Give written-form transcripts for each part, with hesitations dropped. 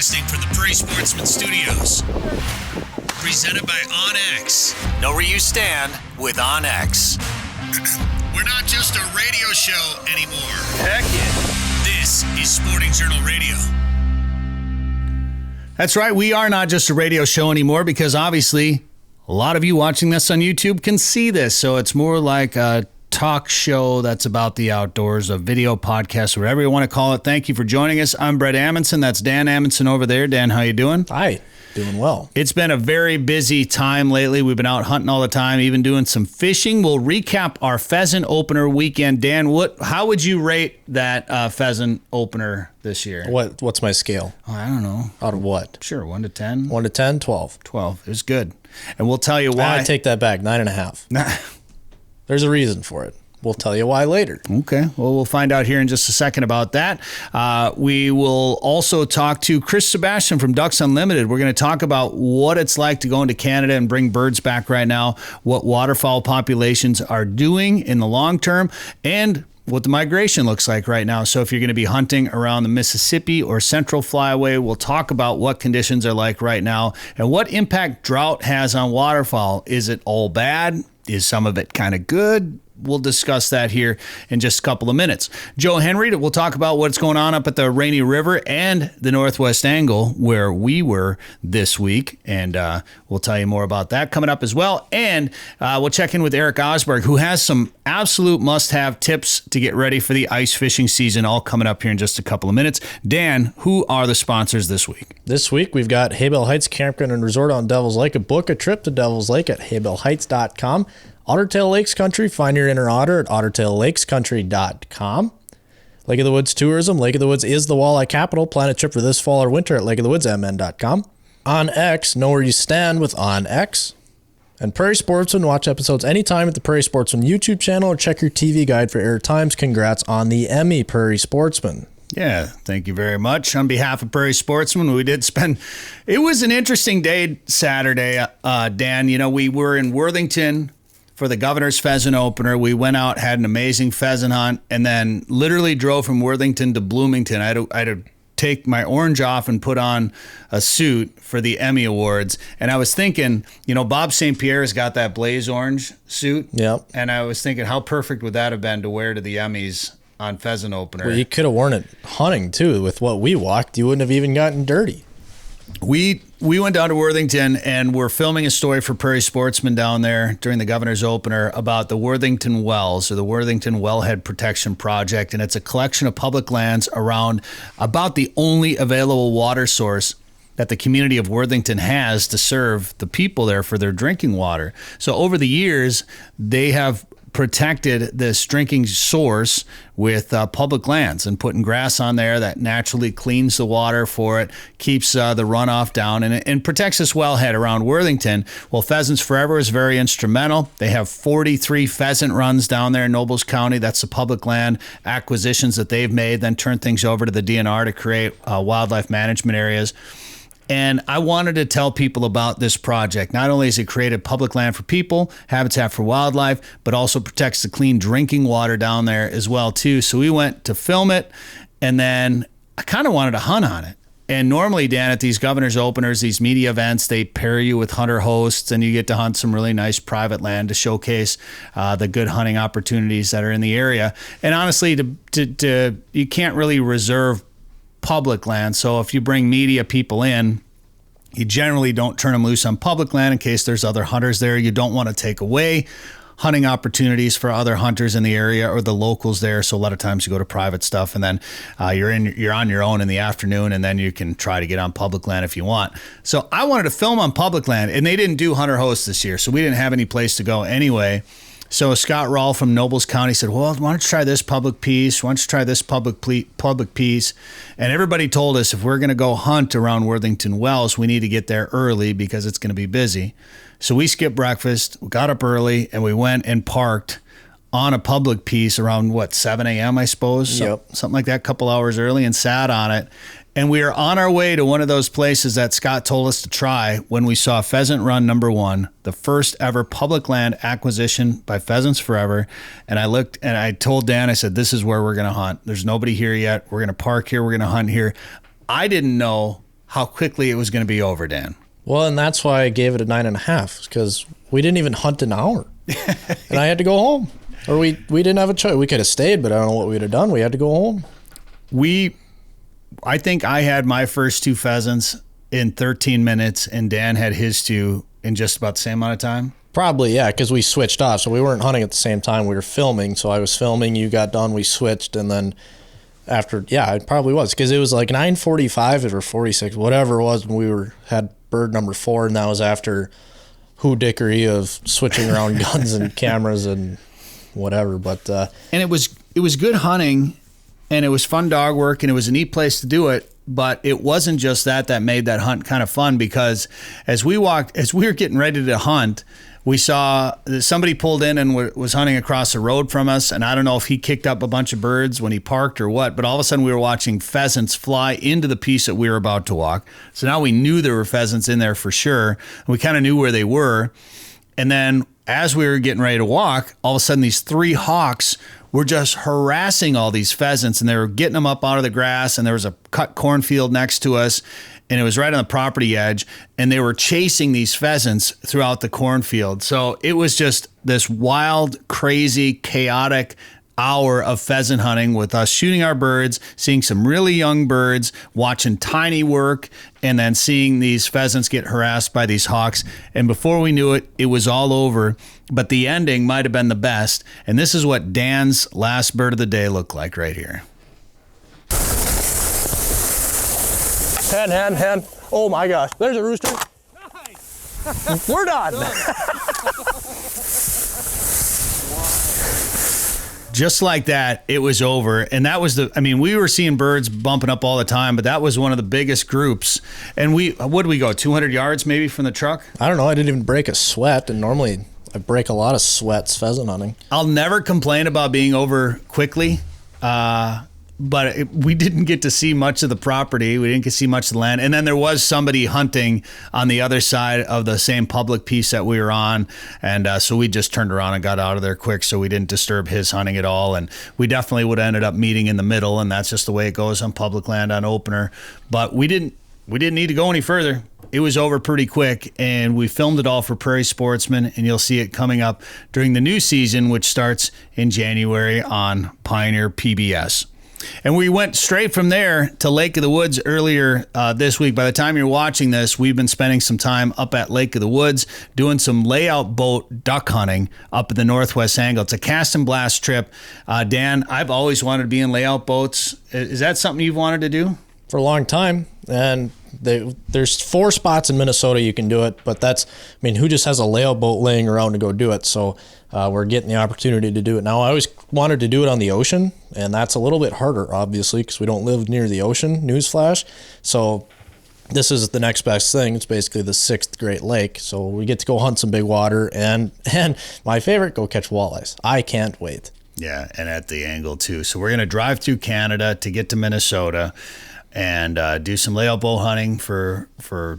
Broadcasting from the Prairie Sportsman Studios. Presented by OnX. Know where you stand with OnX. We're not just a radio show anymore. Heck yeah. This is Sporting Journal Radio. That's right. We are not just a radio show anymore because obviously a lot of you watching this on YouTube can see this. So it's more like a talk show that's about the outdoors, a video podcast, whatever you want to call it. Thank you for joining us. I'm Bret Amundson. That's Dan Amundson over there. Dan, how you doing? Hi. Doing well. It's been a very busy time lately. We've been out hunting all the time, even doing some fishing. We'll recap our pheasant opener weekend. Dan, how would you rate that pheasant opener this year? What's my scale? Oh, I don't know. Out of what? Sure, 1 to 10. 1 to 10, 12. 12. It was good. And we'll tell you why. I take that back, 9.5. There's a reason for it. We'll tell you why later. Okay. Well, we'll find out here in just a second about that. We will also talk to Chris Sebastian from Ducks Unlimited. We're going to talk about what it's like to go into Canada and bring birds back right now, what waterfowl populations are doing in the long term, and what the migration looks like right now. So if you're going to be hunting around the Mississippi or Central Flyway, we'll talk about what conditions are like right now and what impact drought has on waterfowl. Is it all bad? Is some of it kind of good? We'll discuss that here in just a couple of minutes. Joe Henry, we'll talk about what's going on up at the Rainy River and the Northwest Angle where we were this week. And we'll tell you more about that coming up as well. And we'll check in with Erik Osberg, who has some absolute must-have tips to get ready for the ice fishing season, all coming up here in just a couple of minutes. Dan, who are the sponsors this week? This week, we've got Haybell Heights Campground and Resort on Devil's Lake. Book a trip to Devil's Lake at haybellheights.com. Ottertail Lakes Country, find your inner otter at ottertaillakescountry.com. Lake of the Woods Tourism, Lake of the Woods is the walleye capital. Plan a trip for this fall or winter at lakeofthewoodsmn.com. OnX, know where you stand with OnX. And Prairie Sportsman, watch episodes anytime at the Prairie Sportsman YouTube channel or check your TV guide for air times. Congrats on the Emmy, Prairie Sportsman. Yeah, thank you very much. On behalf of Prairie Sportsman, it was an interesting day Saturday, Dan. You know, we were in Worthington for the Governor's Pheasant Opener. We went out, had an amazing pheasant hunt, and then literally drove from Worthington to Bloomington. I had to take my orange off and put on a suit for the Emmy Awards. And I was thinking, you know, Bob St. Pierre's got that blaze orange suit. Yep. And I was thinking, how perfect would that have been to wear to the Emmys on Pheasant Opener? Well, you could have worn it hunting, too. With what we walked, you wouldn't have even gotten dirty. We went down to Worthington and we're filming a story for Prairie Sportsman down there during the Governor's Opener about the Worthington Wells, or the Worthington Wellhead Protection Project. And it's a collection of public lands around about the only available water source that the community of Worthington has to serve the people there for their drinking water. So over the years, they have protected this drinking source with public lands and putting grass on there that naturally cleans the water for it, keeps the runoff down, and protects this wellhead around Worthington. Well, Pheasants Forever is very instrumental. They have 43 pheasant runs down there in Nobles County. That's the public land acquisitions that they've made, then turn things over to the DNR to create wildlife management areas. And I wanted to tell people about this project. Not only has it created public land for people, habitat for wildlife, but also protects the clean drinking water down there as well, too. So we went to film it, and then I kind of wanted to hunt on it. And normally, Dan, at these Governor's Openers, these media events, they pair you with hunter hosts, and you get to hunt some really nice private land to showcase the good hunting opportunities that are in the area. And honestly, you can't really reserve public land. So if you bring media people in, you generally don't turn them loose on public land in case there's other hunters there. You don't want to take away hunting opportunities for other hunters in the area or the locals there. So a lot of times you go to private stuff, and then you're on your own in the afternoon, and then you can try to get on public land if you want. So I wanted to film on public land, and they didn't do hunter hosts this year, so we didn't have any place to go anyway. So Scott Rawl from Nobles County said, well, why don't you try this public piece? Why don't you try this public piece? And everybody told us if we're going to go hunt around Worthington Wells, we need to get there early because it's going to be busy. So we skipped breakfast, we got up early, and we went and parked on a public piece around, 7 a.m., I suppose? Yep. Something like that, a couple hours early, and sat on it. And we are on our way to one of those places that Scott told us to try when we saw Pheasant Run #1, the first ever public land acquisition by Pheasants Forever. And I looked and I told Dan, I said, this is where we're going to hunt. There's nobody here yet. We're going to park here. We're going to hunt here. I didn't know how quickly it was going to be over, Dan. Well, and that's why I gave it a 9.5, because we didn't even hunt an hour. And I had to go home. Or we didn't have a choice. We could have stayed, but I don't know what we would have done. We had to go home. I think I had my first 2 pheasants in 13 minutes, and Dan had his 2 in just about the same amount of time. Probably, yeah, because we switched off. So we weren't hunting at the same time. We were filming. So I was filming, you got done, we switched, and then after, yeah, it probably was. Because it was like 9:45 or 46, whatever it was, when we had bird number 4, and that was after dickery of switching around guns and cameras and whatever. But and it was good hunting, and it was fun dog work, and it was a neat place to do it. But it wasn't just that made that hunt kind of fun, because as we were getting ready to hunt, we saw that somebody pulled in and was hunting across the road from us. And I don't know if he kicked up a bunch of birds when he parked or what, but all of a sudden we were watching pheasants fly into the piece that we were about to walk. So now we knew there were pheasants in there for sure. And we kind of knew where they were. And then as we were getting ready to walk, all of a sudden these 3 hawks were just harassing all these pheasants, and they were getting them up out of the grass, and there was a cut cornfield next to us, and it was right on the property edge, and they were chasing these pheasants throughout the cornfield. So it was just this wild, crazy, chaotic hour of pheasant hunting with us shooting our birds, seeing some really young birds, watching tiny work, and then seeing these pheasants get harassed by these hawks. And before we knew it, it was all over. But the ending might have been the best. And this is what Dan's last bird of the day looked like right here. Hen. Oh my gosh, there's a rooster. Nice. We're done. Just like that, it was over. And that was we were seeing birds bumping up all the time, but that was one of the biggest groups. And what did we go, 200 yards maybe from the truck? I don't know. I didn't even break a sweat. And normally I break a lot of sweats pheasant hunting. I'll never complain about being over quickly. But we didn't get to see much of the property. We didn't get to see much of the land. And then there was somebody hunting on the other side of the same public piece that we were on. And so we just turned around and got out of there quick, so we didn't disturb his hunting at all. And we definitely would have ended up meeting in the middle, and that's just the way it goes on public land on opener. But we didn't need to go any further. It was over pretty quick, and we filmed it all for Prairie Sportsman, and you'll see it coming up during the new season, which starts in January on Pioneer PBS. And we went straight from there to Lake of the Woods earlier this week. By the time you're watching this, we've been spending some time up at Lake of the Woods doing some layout boat duck hunting up at the Northwest Angle. It's a cast and blast trip. Dan, I've always wanted to be in layout boats. Is that something you've wanted to do? For a long time. And there's 4 spots in Minnesota you can do it, but who just has a layout boat laying around to go do it? So we're getting the opportunity to do it now. I always wanted to do it on the ocean, and that's a little bit harder, obviously, because we don't live near the ocean, newsflash. So this is the next best thing. It's basically the 6th Great Lake. So we get to go hunt some big water, and my favorite, go catch walleyes. I can't wait. Yeah, and at the angle too. So we're going to drive through Canada to get to Minnesota and do some layout bow hunting for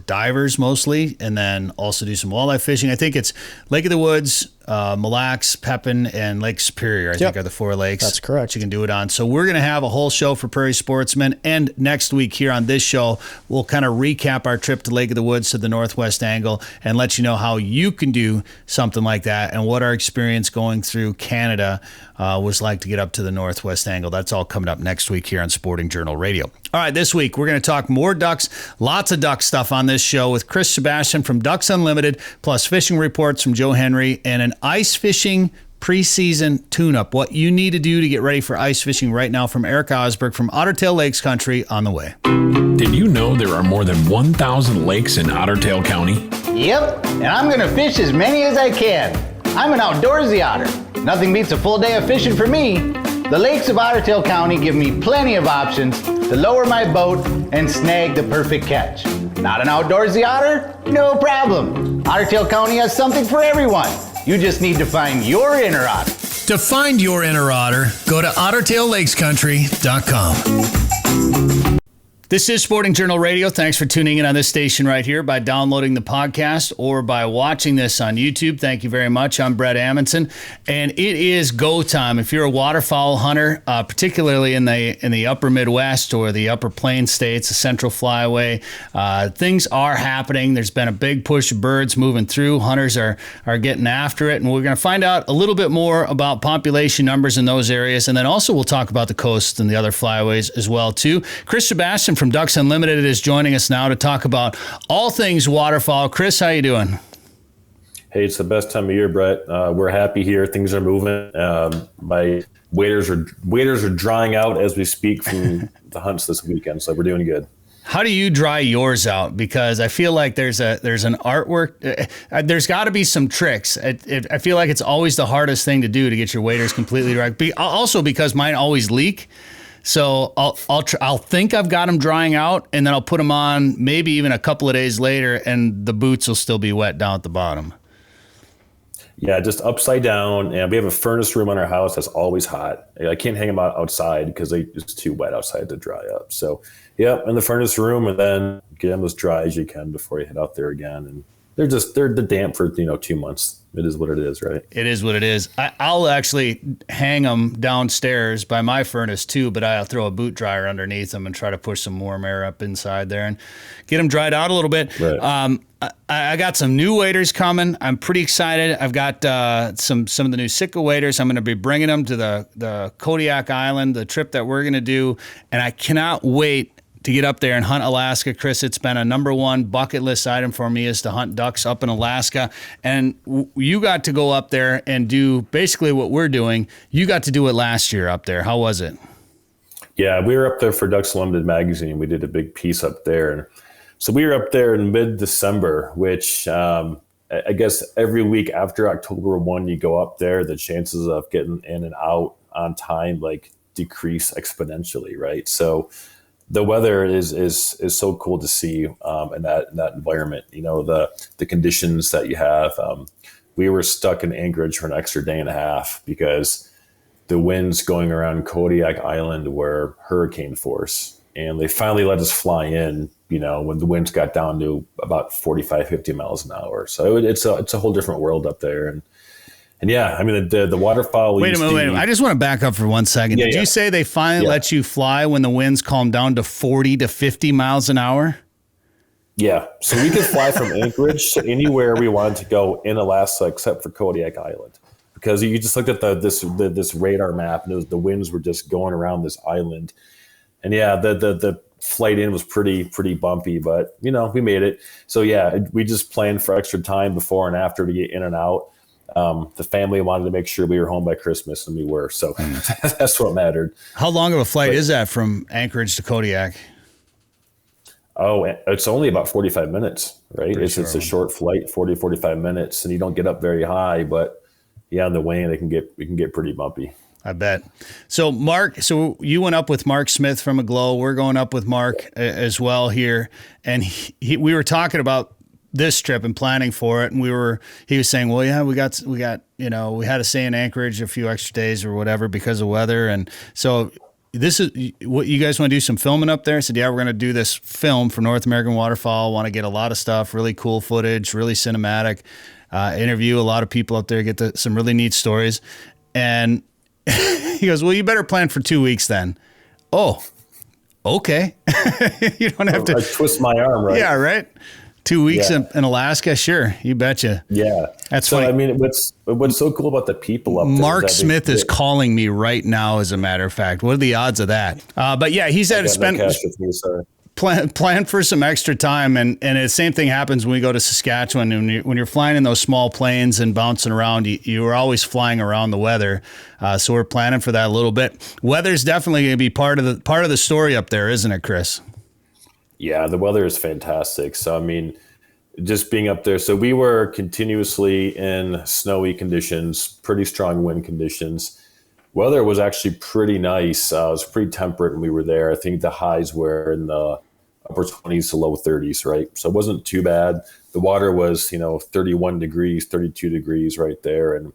divers mostly, and then also do some walleye fishing. I think it's Lake of the Woods, Mille Lacs, Pepin, and Lake Superior, I think are the 4 lakes. That's correct. You can do it on. So we're going to have a whole show for Prairie Sportsmen, and next week here on this show, we'll kind of recap our trip to Lake of the Woods to the Northwest Angle and let you know how you can do something like that and what our experience going through Canada was like to get up to the Northwest Angle. That's all coming up next week here on Sporting Journal Radio. All right, this week we're going to talk more ducks, lots of duck stuff on this show with Chris Sebastian from Ducks Unlimited, plus fishing reports from Joe Henry and an ice fishing preseason tune-up. What you need to do to get ready for ice fishing right now from Erik Osberg from Ottertail Lakes Country on the way. Did you know there are more than 1,000 lakes in Ottertail County? Yep, and I'm going to fish as many as I can. I'm an outdoorsy otter. Nothing beats a full day of fishing for me. The lakes of Ottertail County give me plenty of options to lower my boat and snag the perfect catch. Not an outdoorsy otter? No problem. Ottertail County has something for everyone. You just need to find your inner otter. To find your inner otter, go to OttertailLakesCountry.com. This is Sporting Journal Radio. Thanks for tuning in on this station right here by downloading the podcast or by watching this on YouTube. Thank you very much. I'm Bret Amundson, and it is go time. If you're a waterfowl hunter, particularly in the upper Midwest or the upper Plain states, the Central Flyway, things are happening. There's been a big push of birds moving through. Hunters are getting after it, and we're going to find out a little bit more about population numbers in those areas, and then also we'll talk about the coast and the other flyways as well too. Chris Sebastian from Ducks Unlimited is joining us now to talk about all things waterfowl. Chris, how you doing? Hey, it's the best time of year, Bret. We're happy here. Things are moving. My waders are drying out as we speak from the hunts this weekend, so we're doing good. How do you dry yours out? Because I feel like there's an artwork. There's got to be some tricks. I feel like it's always the hardest thing to do to get your waders completely dry. Also because mine always leak. So I'll think I've got them drying out, and then I'll put them on maybe even a couple of days later, and the boots will still be wet down at the bottom. Yeah, just upside down. And we have a furnace room on our house that's always hot. I can't hang them out outside because it's too wet outside to dry up. So, yeah, in the furnace room, and then get them as dry as you can before you head out there again. And they're damp for 2 months. It is what it is, right? It is what it is. I'll actually hang them downstairs by my furnace too, but I'll throw a boot dryer underneath them and try to push some warm air up inside there and get them dried out a little bit. Right. I got some new waders coming. I'm pretty excited. I've got some of the new Sitka waders. I'm going to be bringing them to the Kodiak Island, the trip that we're going to do, and I cannot wait to get up there and hunt Alaska. Chris, it's been a number one bucket list item for me is to hunt ducks up in Alaska. And you got to go up there and do basically what we're doing. You got to do it last year up there. How was it? Yeah, we were up there for Ducks Unlimited magazine. We did a big piece up there. And so we were up there in mid-December, which I guess every week after October 1, you go up there, the chances of getting in and out on time decrease exponentially, right? So the weather is so cool to see in that environment. The conditions that you have. We were stuck in Anchorage for an extra day and a half because the winds going around Kodiak Island were hurricane force, and they finally let us fly in. When the winds got down to about 45, 50 miles an hour. So it's a whole different world up there. And yeah, I mean, the waterfowl. Wait a minute. I just want to back up for 1 second. Did you say they finally let you fly when the winds calm down to 40 to 50 miles an hour? Yeah. So we could fly from Anchorage to anywhere we wanted to go in Alaska except for Kodiak Island. Because you just looked at this radar map, and the winds were just going around this island. And yeah, the flight in was pretty bumpy, but we made it. So yeah, we just planned for extra time before and after to get in and out. The family wanted to make sure we were home by Christmas, and we were. So that's what mattered. How long of a flight is that from Anchorage to Kodiak? Oh, it's only about 45 minutes, right? It's a short flight, 40, 45 minutes, and you don't get up very high, but yeah, on the way in, it can get pretty bumpy. I bet. So Mark, you went up with Mark Smith from Aglow. We're going up with Mark as well here. And we were talking about this trip and planning for it. And he was saying, well, yeah, we got, we had to stay in Anchorage a few extra days or whatever because of weather. And so this is what you guys want to do, some filming up there. I said, yeah, we're going to do this film for North American Waterfowl. Want to get a lot of stuff, really cool footage, really cinematic, interview a lot of people up there, get some really neat stories. And he goes, well, you better plan for 2 weeks then. Oh, okay. You don't have to twist my arm, right? Yeah, right. 2 weeks in Alaska, sure, you betcha. Yeah, that's so funny. I mean, what's so cool about the people up there? Mark Smith is calling me right now. As a matter of fact, what are the odds of that? But yeah, he said plan for some extra time, and the same thing happens when we go to Saskatchewan. When you're flying in those small planes and bouncing around, you are always flying around the weather. So we're planning for that a little bit. Weather's definitely going to be part of the story up there, isn't it, Chris? Yeah, the weather is fantastic. So I mean, just being up there. So we were continuously in snowy conditions, pretty strong wind conditions. Weather was actually pretty nice. It was pretty temperate when we were there. I think the highs were in the upper 20s to low 30s, right? So it wasn't too bad. The water was, 31 degrees, 32 degrees right there, and,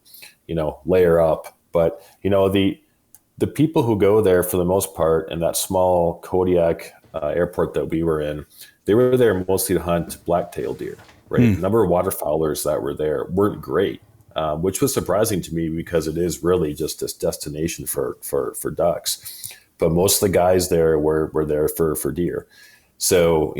layer up. But, the people who go there for the most part in that small Kodiak airport that we were in, they were there mostly to hunt black-tailed deer, right? The number of waterfowlers that were there weren't great, which was surprising to me because it is really just this destination for ducks. But most of the guys there were there for deer. So,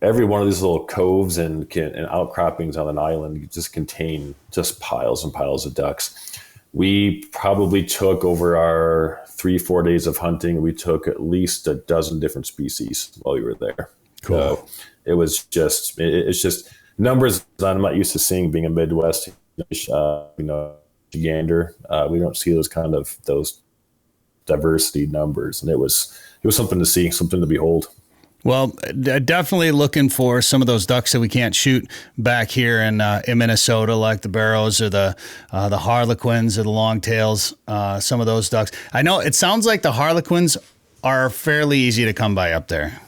every one of these little coves and outcroppings on an island just contain just piles and piles of ducks. We probably took, over our 3-4 days of hunting, we took at least a dozen different species while we were there. Cool. So it was just, it's just numbers I'm not used to seeing being a Midwest, gander. We don't see those diversity numbers. And it was something to see, something to behold. Well, definitely looking for some of those ducks that we can't shoot back here in Minnesota, like the barrows or the harlequins or the longtails. Some of those ducks. I know it sounds like the harlequins are fairly easy to come by up there.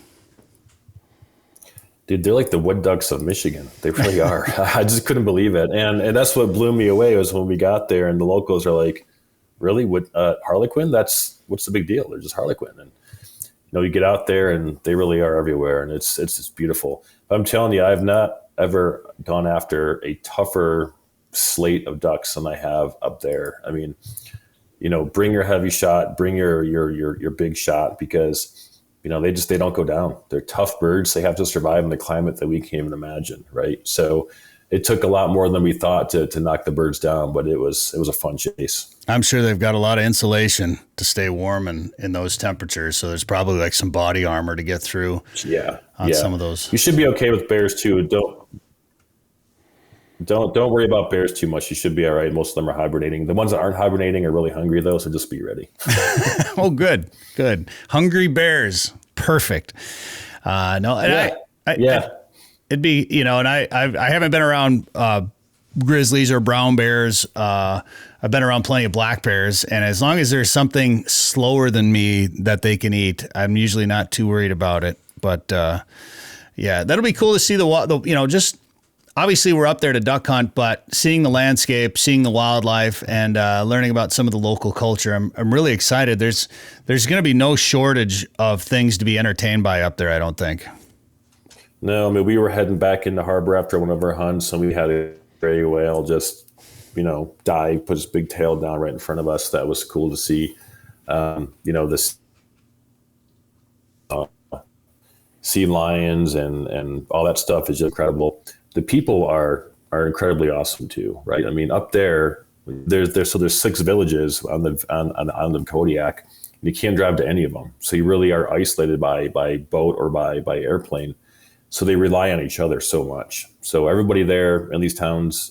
Dude, they're like the wood ducks of Michigan. They really are. I just couldn't believe it, and that's what blew me away was when we got there and the locals are like, "Really, harlequin? What's the big deal? They're just harlequin." And you get out there and they really are everywhere, and it's just beautiful. But I'm telling you, I've not ever gone after a tougher slate of ducks than I have up there. I mean, bring your heavy shot, bring your big shot, because they don't go down. They're tough birds. They have to survive in the climate that we can't even imagine, right? So it took a lot more than we thought to knock the birds down, but it was a fun chase. I'm sure they've got a lot of insulation to stay warm in those temperatures. So there's probably like some body armor to get through. On some of those. You should be okay with bears too. Don't worry about bears too much. You should be all right. Most of them are hibernating. The ones that aren't hibernating are really hungry though, so just be ready. Oh, good. Hungry bears. Perfect. It'd be, and I haven't been around grizzlies or brown bears. I've been around plenty of black bears, and as long as there's something slower than me that they can eat, I'm usually not too worried about it. But that'll be cool to see just obviously we're up there to duck hunt, but seeing the landscape, seeing the wildlife, and learning about some of the local culture, I'm really excited. There's going to be no shortage of things to be entertained by up there, I don't think. No, I mean, we were heading back into harbor after one of our hunts, and we had a gray whale just, dive, put his big tail down right in front of us. That was cool to see. This sea lions and all that stuff is just incredible. The people are incredibly awesome too, right? I mean, up there, there's 6 villages on the island of Kodiak, and you can't drive to any of them. So you really are isolated by boat or by airplane. So they rely on each other so much. So everybody there in these towns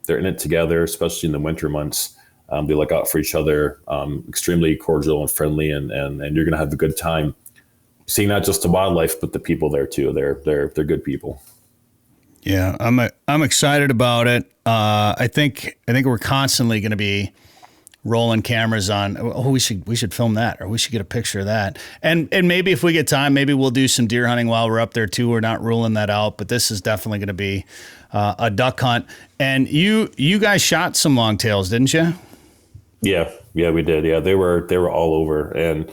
they're in it together, especially in the winter months. They look out for each other, extremely cordial and friendly, and you're going to have a good time seeing not just the wildlife, but the people there too. They're good people. Yeah, I'm excited about it. I think we're constantly going to be rolling cameras on. Oh, we should film that, or we should get a picture of that. And maybe if we get time, maybe we'll do some deer hunting while we're up there too. We're not ruling that out, but this is definitely going to be a duck hunt. And you guys shot some longtails, didn't you? Yeah, we did. Yeah, they were all over, and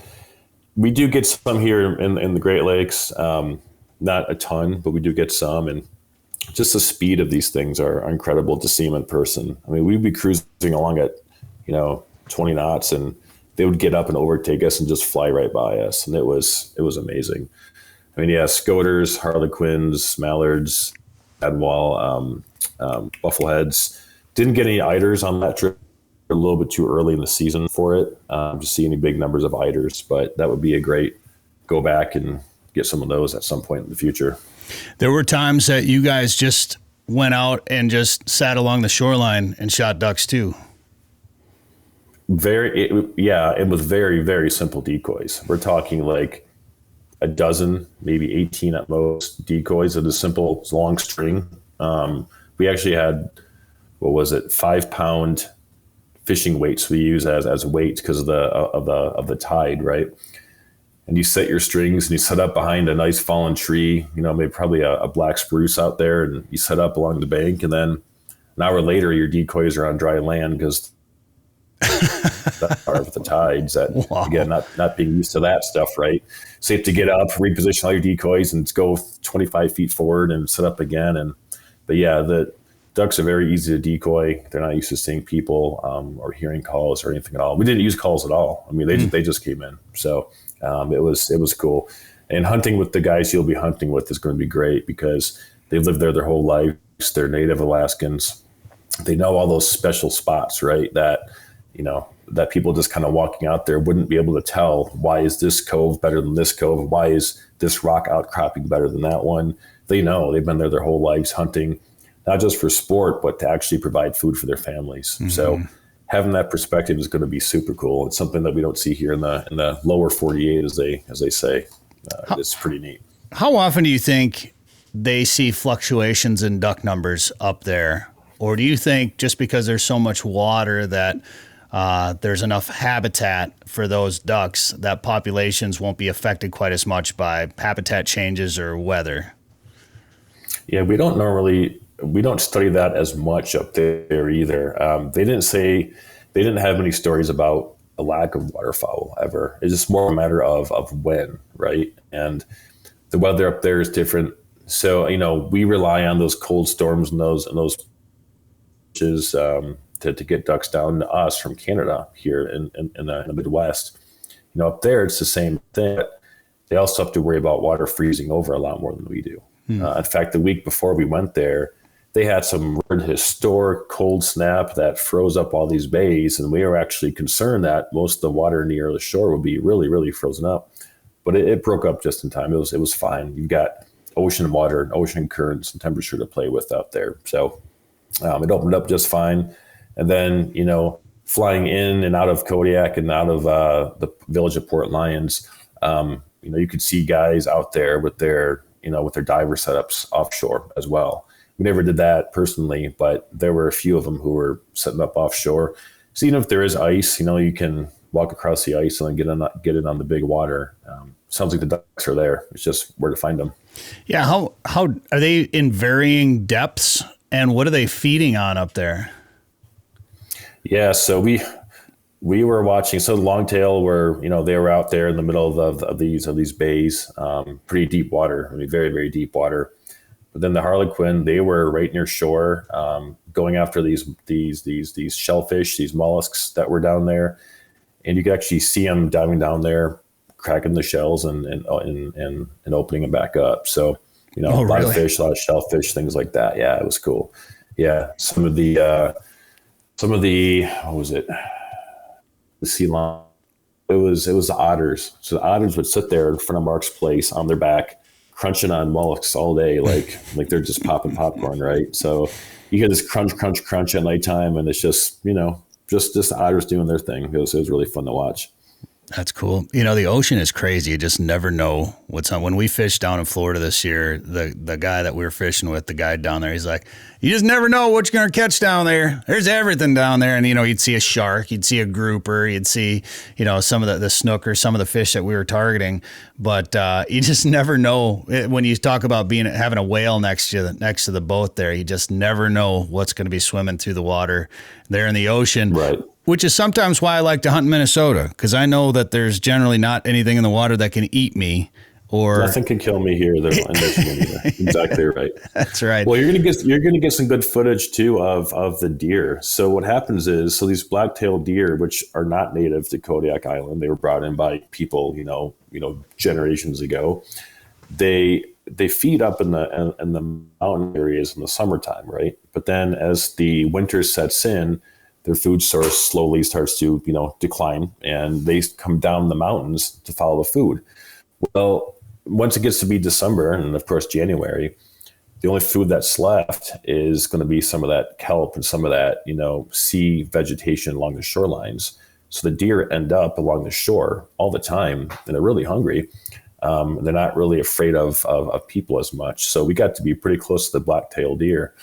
we do get some here in the Great Lakes. Not a ton, but we do get some, and just the speed of these things are incredible to see them in person. I mean, we'd be cruising along at 20 knots, and they would get up and overtake us and just fly right by us. And it was amazing. I mean, yeah, scoters, harlequins, mallards, Adwall, buffleheads. Didn't get any eiders on that trip. A little bit too early in the season for it, to see any big numbers of eiders, but that would be a great go back and get some of those at some point in the future. There were times that you guys just went out and just sat along the shoreline and shot ducks too. It was very, very simple decoys. We're talking like a dozen, maybe 18 at most decoys of a simple long string. We actually had, 5-pound fishing weights we use as weights because of the tide, right? And you set your strings and you set up behind a nice fallen tree, maybe probably a black spruce out there, and you set up along the bank, and then an hour later your decoys are on dry land because that are with the tides. That again, not being used to that stuff, right? So you have to get up, reposition all your decoys, and go 25 feet forward and set up again. But yeah, the ducks are very easy to decoy. They're not used to seeing people or hearing calls or anything at all. We didn't use calls at all. I mean, they just came in. So it was cool. And hunting with the guys you'll be hunting with is going to be great because they've lived there their whole lives. They're native Alaskans. They know all those special spots, right? That, that people just kind of walking out there wouldn't be able to tell, why is this cove better than this cove? Why is this rock outcropping better than that one? They know. They've been there their whole lives hunting, not just for sport, but to actually provide food for their families. Mm-hmm. So having that perspective is going to be super cool. It's something that we don't see here in the lower 48, as they say. It's pretty neat. How often do you think they see fluctuations in duck numbers up there? Or do you think just because there's so much water that there's enough habitat for those ducks that populations won't be affected quite as much by habitat changes or weather? Yeah, we don't study that as much up there either. They didn't have any stories about a lack of waterfowl ever. It's just more a matter of when, right? And the weather up there is different. So, we rely on those cold storms and those to get ducks down to us from Canada here in the Midwest. Up there, it's the same thing. But they also have to worry about water freezing over a lot more than we do. In fact, the week before we went there, they had some historic cold snap that froze up all these bays, and we were actually concerned that most of the water near the shore would be really, really frozen up. But it broke up just in time. It was fine. You've got ocean water and ocean currents and temperature to play with out there. So it opened up just fine. And then, flying in and out of Kodiak and out of the village of Port Lions, you could see guys out there with their diver setups offshore as well. We never did that personally, but there were a few of them who were setting up offshore. So even if there is ice, you can walk across the ice and then get it on the big water. Sounds like the ducks are there. It's just where to find them. Yeah. How are they in varying depths, and what are they feeding on up there? Yeah. So we were watching. So the longtail they were out there in the middle of these bays, pretty deep water. I mean, very, very deep water. But then the harlequin, they were right near shore, going after these shellfish, these mollusks that were down there, and you could actually see them diving down there, cracking the shells and opening them back up. So a lot of fish, a lot of shellfish, things like that. Yeah, it was cool. Yeah, some of the what was it? The sea lion. It was the otters. So the otters would sit there in front of Mark's place on their back, crunching on mollusks all day, like they're just popping popcorn, right? So you hear this crunch at nighttime, and it's just just otters doing their thing. It was really fun to watch. That's cool. The ocean is crazy. You just never know what's on. When we fished down in Florida this year, the guy that we were fishing with, the guide down there, he's like, you just never know what you're going to catch down there. There's everything down there. And, you'd see a shark, you'd see a grouper, you'd see, some of the snook or some of the fish that we were targeting. But you just never know. When you talk about having a whale next to the boat there, you just never know what's going to be swimming through the water there in the ocean. Right. Which is sometimes why I like to hunt in Minnesota, because I know that there's generally not anything in the water that can eat me. Or nothing can kill me here. They're in Michigan either. Exactly right. That's right. Well, you're gonna get some good footage too of the deer. So what happens is, these black-tailed deer, which are not native to Kodiak Island, they were brought in by people, generations ago. They feed up in the mountain areas in the summertime, right? But then as the winter sets in, their food source slowly starts to, decline, and they come down the mountains to follow the food. Well, once it gets to be December and of course January, the only food that's left is going to be some of that kelp and some of that, sea vegetation along the shorelines. So the deer end up along the shore all the time, and they're really hungry. They're not really afraid of people as much. So we got to be pretty close to the black-tailed deer.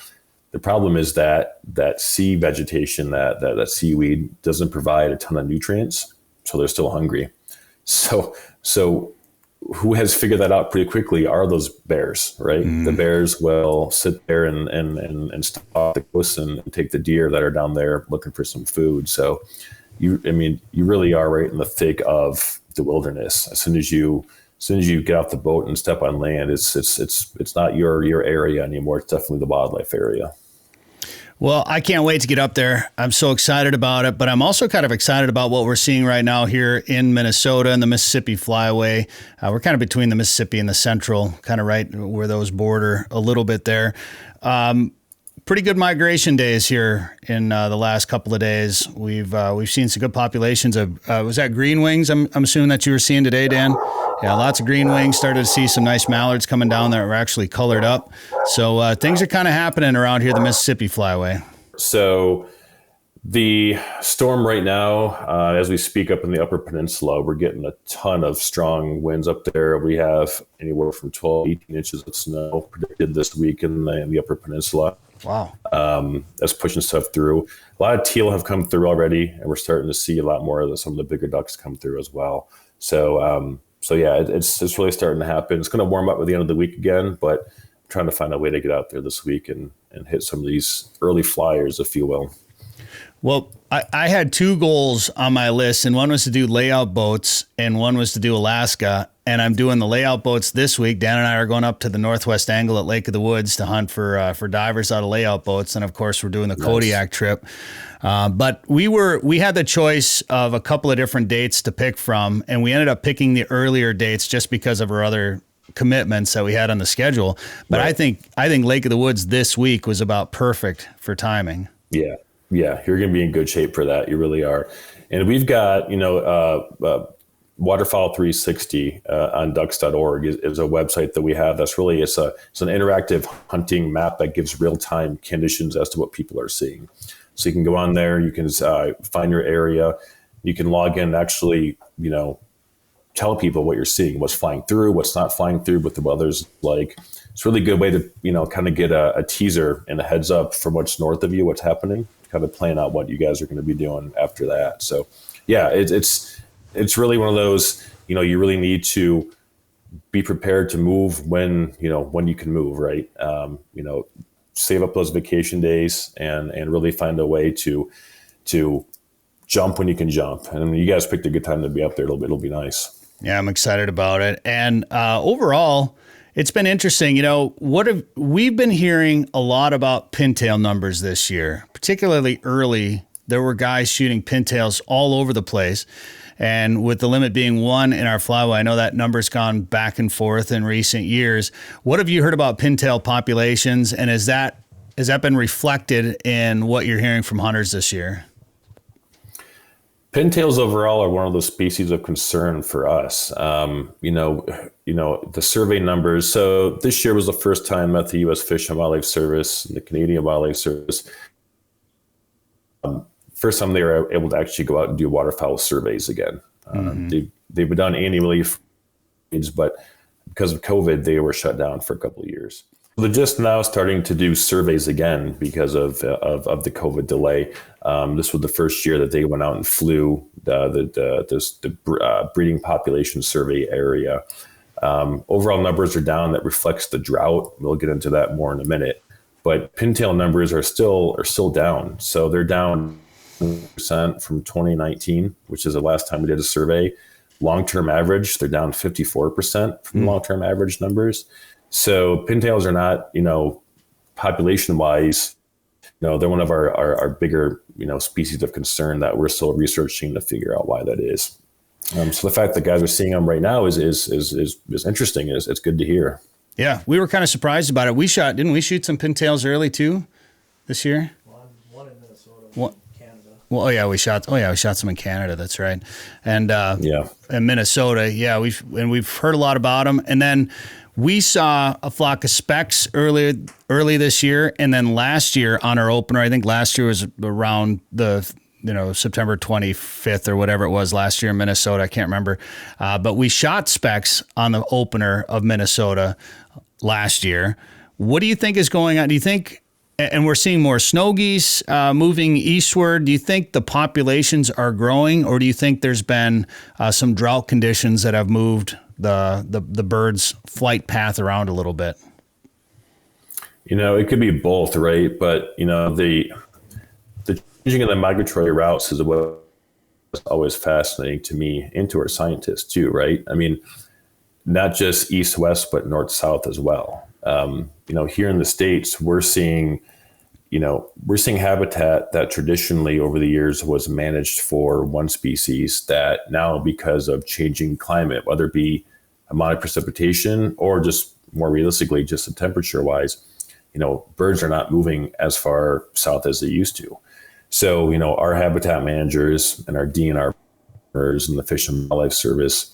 The problem is that sea vegetation, that seaweed doesn't provide a ton of nutrients, so they're still hungry. So who has figured that out pretty quickly are those bears, right? The bears will sit there and stalk the coast and take the deer that are down there looking for some food. So you really are right in the thick of the wilderness. As soon as you get off the boat and step on land, it's not your area anymore. It's definitely the wildlife area. Well, I can't wait to get up there. I'm so excited about it, but I'm also kind of excited about what we're seeing right now here in Minnesota and the Mississippi Flyway. We're kind of between the Mississippi and the Central, kind of right where those border a little bit there. Pretty good migration days here in the last couple of days. We've seen some good populations of was that green wings? I'm assuming that you were seeing today, Dan. Yeah, lots of green wings. Started to see some nice mallards coming down that were actually colored up. So things are kind of happening around here, the Mississippi Flyway. So the storm right now, as we speak up in the Upper Peninsula, we're getting a ton of strong winds up there. We have anywhere from 12 to 18 inches of snow predicted this week in the Upper Peninsula. Wow. That's pushing stuff through. A lot of teal have come through already, and we're starting to see a lot more of some of the bigger ducks come through as well. So yeah, it's really starting to happen. It's going to warm up at the end of the week again, but I'm trying to find a way to get out there this week and hit some of these early flyers, if you will. Well, I had two goals on my list, and one was to do layout boats and one was to do Alaska. And I'm doing the layout boats this week. Dan and I are going up to the northwest angle at Lake of the Woods to hunt for divers out of layout boats. And of course, we're doing the Kodiak trip. But we had the choice of a couple of different dates to pick from, and we ended up picking the earlier dates just because of our other commitments that we had on the schedule. But right. I think Lake of the Woods this week was about perfect for timing. Yeah, you're going to be in good shape for that. You really are. And we've got, Waterfowl 360 on ducks.org is a website that we have. That's really, it's an interactive hunting map that gives real-time conditions as to what people are seeing. So you can go on there, you can find your area, you can log in and actually, tell people what you're seeing, what's flying through, what's not flying through, what the weather's like. It's a really good way to, kind of get a teaser and a heads up from what's north of you, what's happening, kind of plan out what you guys are going to be doing after that. So yeah, it's really one of those, you really need to be prepared to move when you can move, right? Save up those vacation days and really find a way to jump when you can jump. And you guys picked a good time to be up there. It'll be nice. Yeah, I'm excited about it. And overall, it's been interesting. We've been hearing a lot about pintail numbers this year, particularly early. There were guys shooting pintails all over the place. And with the limit being 1 in our flyway, I know that number's gone back and forth in recent years. What have you heard about pintail populations, and has that been reflected in what you're hearing from hunters this year? Pintails overall are one of those species of concern for us. The survey numbers. So this year was the first time that the U.S. Fish and Wildlife Service and the Canadian Wildlife Service first time they were able to actually go out and do waterfowl surveys again. They've been done annually, but because of COVID, they were shut down for a couple of years. They're just now starting to do surveys again because of the COVID delay. This was the first year that they went out and flew the breeding population survey area. Overall numbers are down. That reflects the drought. We'll get into that more in a minute. But pintail numbers are still down. So they're down 1% from 2019, which is the last time we did a survey. Long-term average, they're down 54% from long-term average numbers. So pintails are not, population-wise, they're one of our bigger, species of concern that we're still researching to figure out why that is. So the fact that guys are seeing them right now is interesting. It's good to hear. Yeah, we were kind of surprised about it. Didn't we shoot some pintails early too this year? One in Minnesota, Canada. Well, we shot some in Canada. That's right, and in Minnesota, we've heard a lot about them. And then we saw a flock of specks early this year, and then last year on our opener, I think last year was around the September 25th or whatever it was last year in Minnesota. I can't remember, but we shot specks on the opener of Minnesota last year. What do you think is going on? Do you think? And we're seeing more snow geese moving eastward. Do you think the populations are growing, or do you think there's been some drought conditions that have moved the birds' flight path around a little bit? It could be both, right? But the changing of the migratory routes is what always fascinating to me and to our scientists too, right? I mean, not just east-west, but north-south as well. Here in the States, we're seeing habitat that traditionally over the years was managed for one species that now, because of changing climate, whether it be amount of precipitation or just more realistically, just the temperature wise, birds are not moving as far south as they used to. So, our habitat managers and our DNR partners and the Fish and Wildlife Service,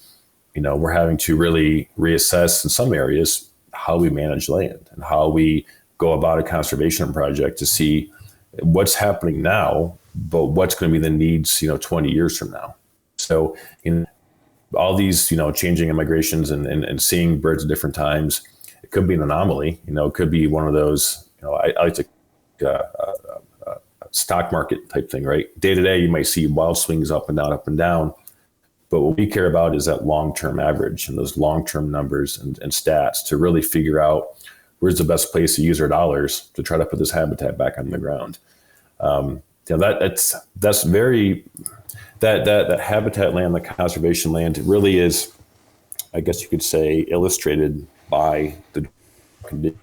we're having to really reassess in some areas how we manage land and how we go about a conservation project to see what's happening now, but what's going to be the needs, 20 years from now. So, all these, changing immigrations and seeing birds at different times, it could be an anomaly. It could be one of those, I like to stock market type thing, right? Day to day, you might see wild swings up and down. But what we care about is that long-term average and those long-term numbers and stats to really figure out where's the best place to use our dollars to try to put this habitat back on the ground. That's very, that habitat land, the conservation land, really is, I guess you could say, illustrated by the condition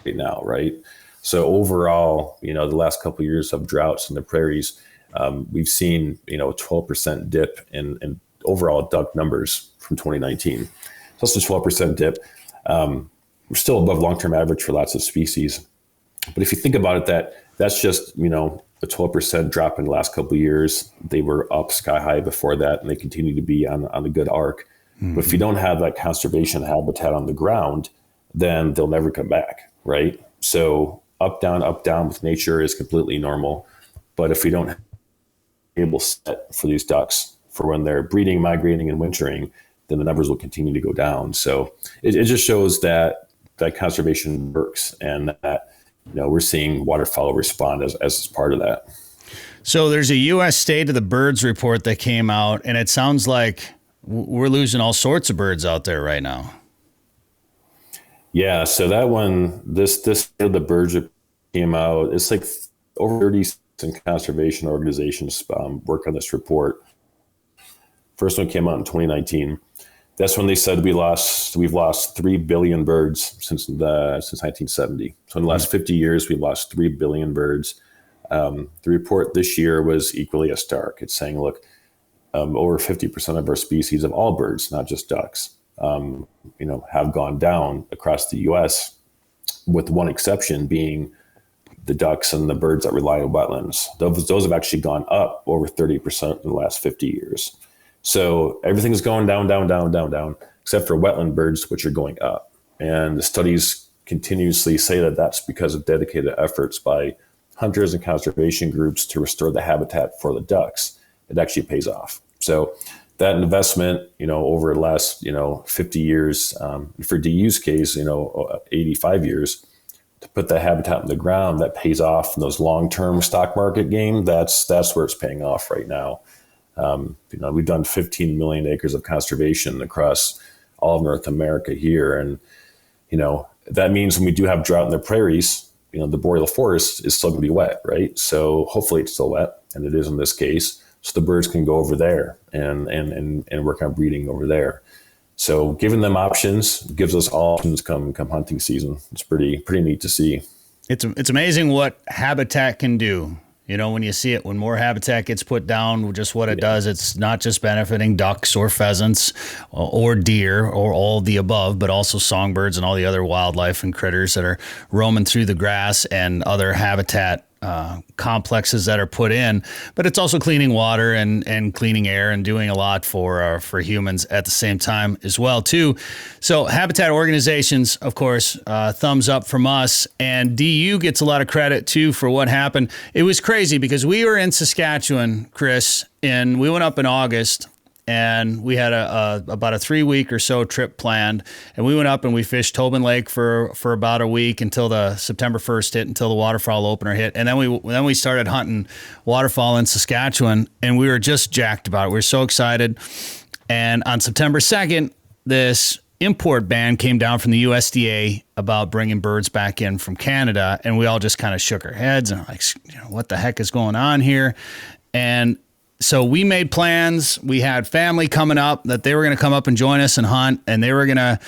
right now, right? So overall, the last couple of years of droughts in the prairies, we've seen, a 12% dip in overall duck numbers from 2019. So that's a 12% dip. We're still above long-term average for lots of species. But if you think about it, that's just, a 12% drop in the last couple of years. They were up sky high before that, and they continue to be on a good arc. Mm-hmm. But if you don't have that conservation habitat on the ground, then they'll never come back, right? So up, down with nature is completely normal. But if we don't have a stable set for these ducks for when they're breeding, migrating, and wintering, then the numbers will continue to go down. So it just shows that conservation works, and that we're seeing waterfowl respond as part of that. So there's a U.S. State of the Birds report that came out, and it sounds like we're losing all sorts of birds out there right now. Yeah, so that one, this State of the Birds came out. It's like over 30 conservation organizations work on this report. First one came out in 2019. That's when they said we've lost 3 billion birds since 1970. So in the last 50 years, we've lost 3 billion birds. The report this year was equally as stark. It's saying, look, over 50% of our species of all birds, not just ducks, have gone down across the U.S., with one exception being the ducks and the birds that rely on wetlands. Those have actually gone up over 30% in the last 50 years. So everything's going down, except for wetland birds, which are going up. And the studies continuously say that that's because of dedicated efforts by hunters and conservation groups to restore the habitat for the ducks. It actually pays off. So that investment, over the last, 50 years, for DU's case, 85 years, to put that habitat in the ground, that pays off in those long-term stock market game. That's where it's paying off right now. We've done 15 million acres of conservation across all of North America here. And, that means when we do have drought in the prairies, the boreal forest is still going to be wet, right? So hopefully it's still wet, and it is in this case. So the birds can go over there and work on breeding over there. So giving them options gives us all options come hunting season. It's pretty neat to see. It's amazing what habitat can do. When you see it, when more habitat gets put down, just what it does, it's not just benefiting ducks or pheasants or deer or all the above, but also songbirds and all the other wildlife and critters that are roaming through the grass and other habitat complexes that are put in. But it's also cleaning water and cleaning air and doing a lot for humans at the same time as well too. So habitat organizations, of course, thumbs up from us, and DU gets a lot of credit too for what happened. It was crazy because we were in Saskatchewan, Chris, and we went up in August. And we had about a 3-week or so trip planned, and we went up and we fished Tobin Lake for about a week until the September 1st hit, until the waterfowl opener hit, and then we started hunting waterfowl in Saskatchewan, and we were just jacked about it. We were so excited. And on September 2nd, this import ban came down from the USDA about bringing birds back in from Canada, and we all just kind of shook our heads and like, what the heck is going on here? And so we made plans. We had family coming up that they were going to come up and join us and hunt, and they were going to,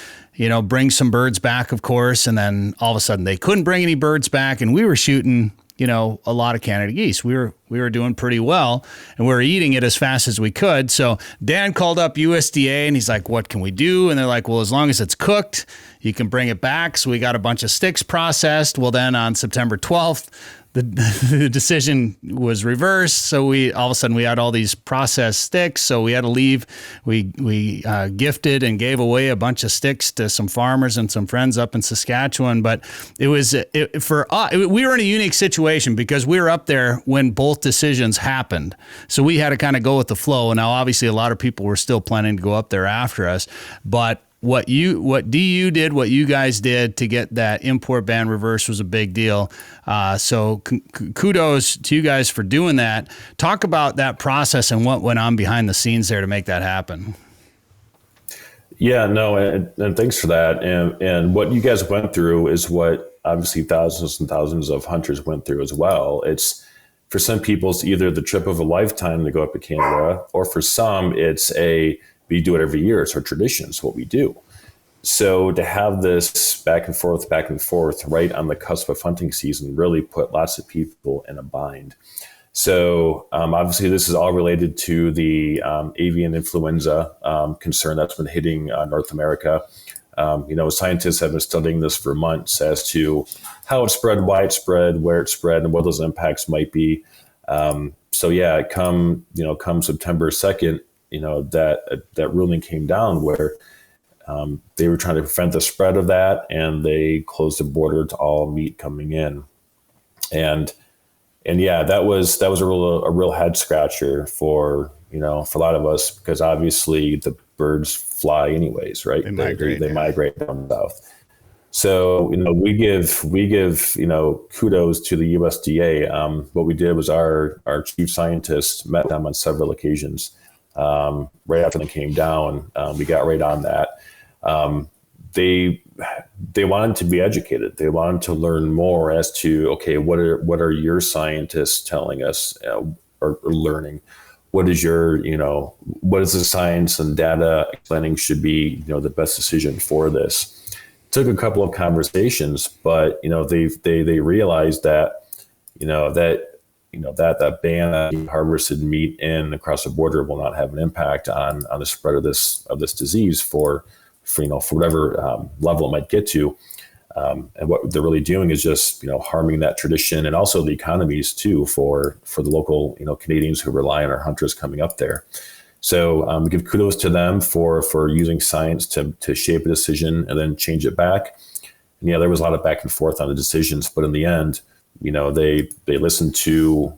bring some birds back, of course. And then all of a sudden they couldn't bring any birds back, and we were shooting, a lot of Canada geese. We were doing pretty well, and we were eating it as fast as we could. So Dan called up USDA, and he's like, "What can we do?" And they're like, "Well, as long as it's cooked, you can bring it back." So we got a bunch of sticks processed. Well, then on September 12th, the decision was reversed. So all of a sudden we had all these processed sticks. So we had to leave. We gifted and gave away a bunch of sticks to some farmers and some friends up in Saskatchewan. But we were in a unique situation because we were up there when both decisions happened. So we had to kind of go with the flow. Now, obviously, a lot of people were still planning to go up there after us, but what you guys did to get that import ban reversed was a big deal. So kudos to you guys for doing that. Talk about that process and what went on behind the scenes there to make that happen. Yeah, no, and thanks for that. And what you guys went through is what obviously thousands and thousands of hunters went through as well. It's, for some people, it's either the trip of a lifetime to go up to Canada, or for some, we do it every year. It's our tradition. It's what we do. So to have this back and forth right on the cusp of hunting season really put lots of people in a bind. So obviously this is all related to the avian influenza concern that's been hitting North America. Scientists have been studying this for months as to how it spread, why it spread, where it spread, and what those impacts might be. Come September 2nd, that ruling came down where they were trying to prevent the spread of that, and they closed the border to all meat coming in. And yeah, that was a real head scratcher for a lot of us, because obviously the birds fly anyways, right? They migrate down south. So, we give kudos to the USDA. What we did was our chief scientist met them on several occasions. Right after they came down, we got right on that. They wanted to be educated. They wanted to learn more as to, okay, what are your scientists telling us or learning? What is what is the science and data explaining should be, the best decision for this? It took a couple of conversations, but, they realized that, that ban on harvested meat in across the border will not have an impact on the spread of this disease for whatever level it might get to. And what they're really doing is just, harming that tradition, and also the economies too for the local, Canadians who rely on our hunters coming up there. So we give kudos to them for using science to shape a decision and then change it back. And yeah, there was a lot of back and forth on the decisions, but in the end, they listened to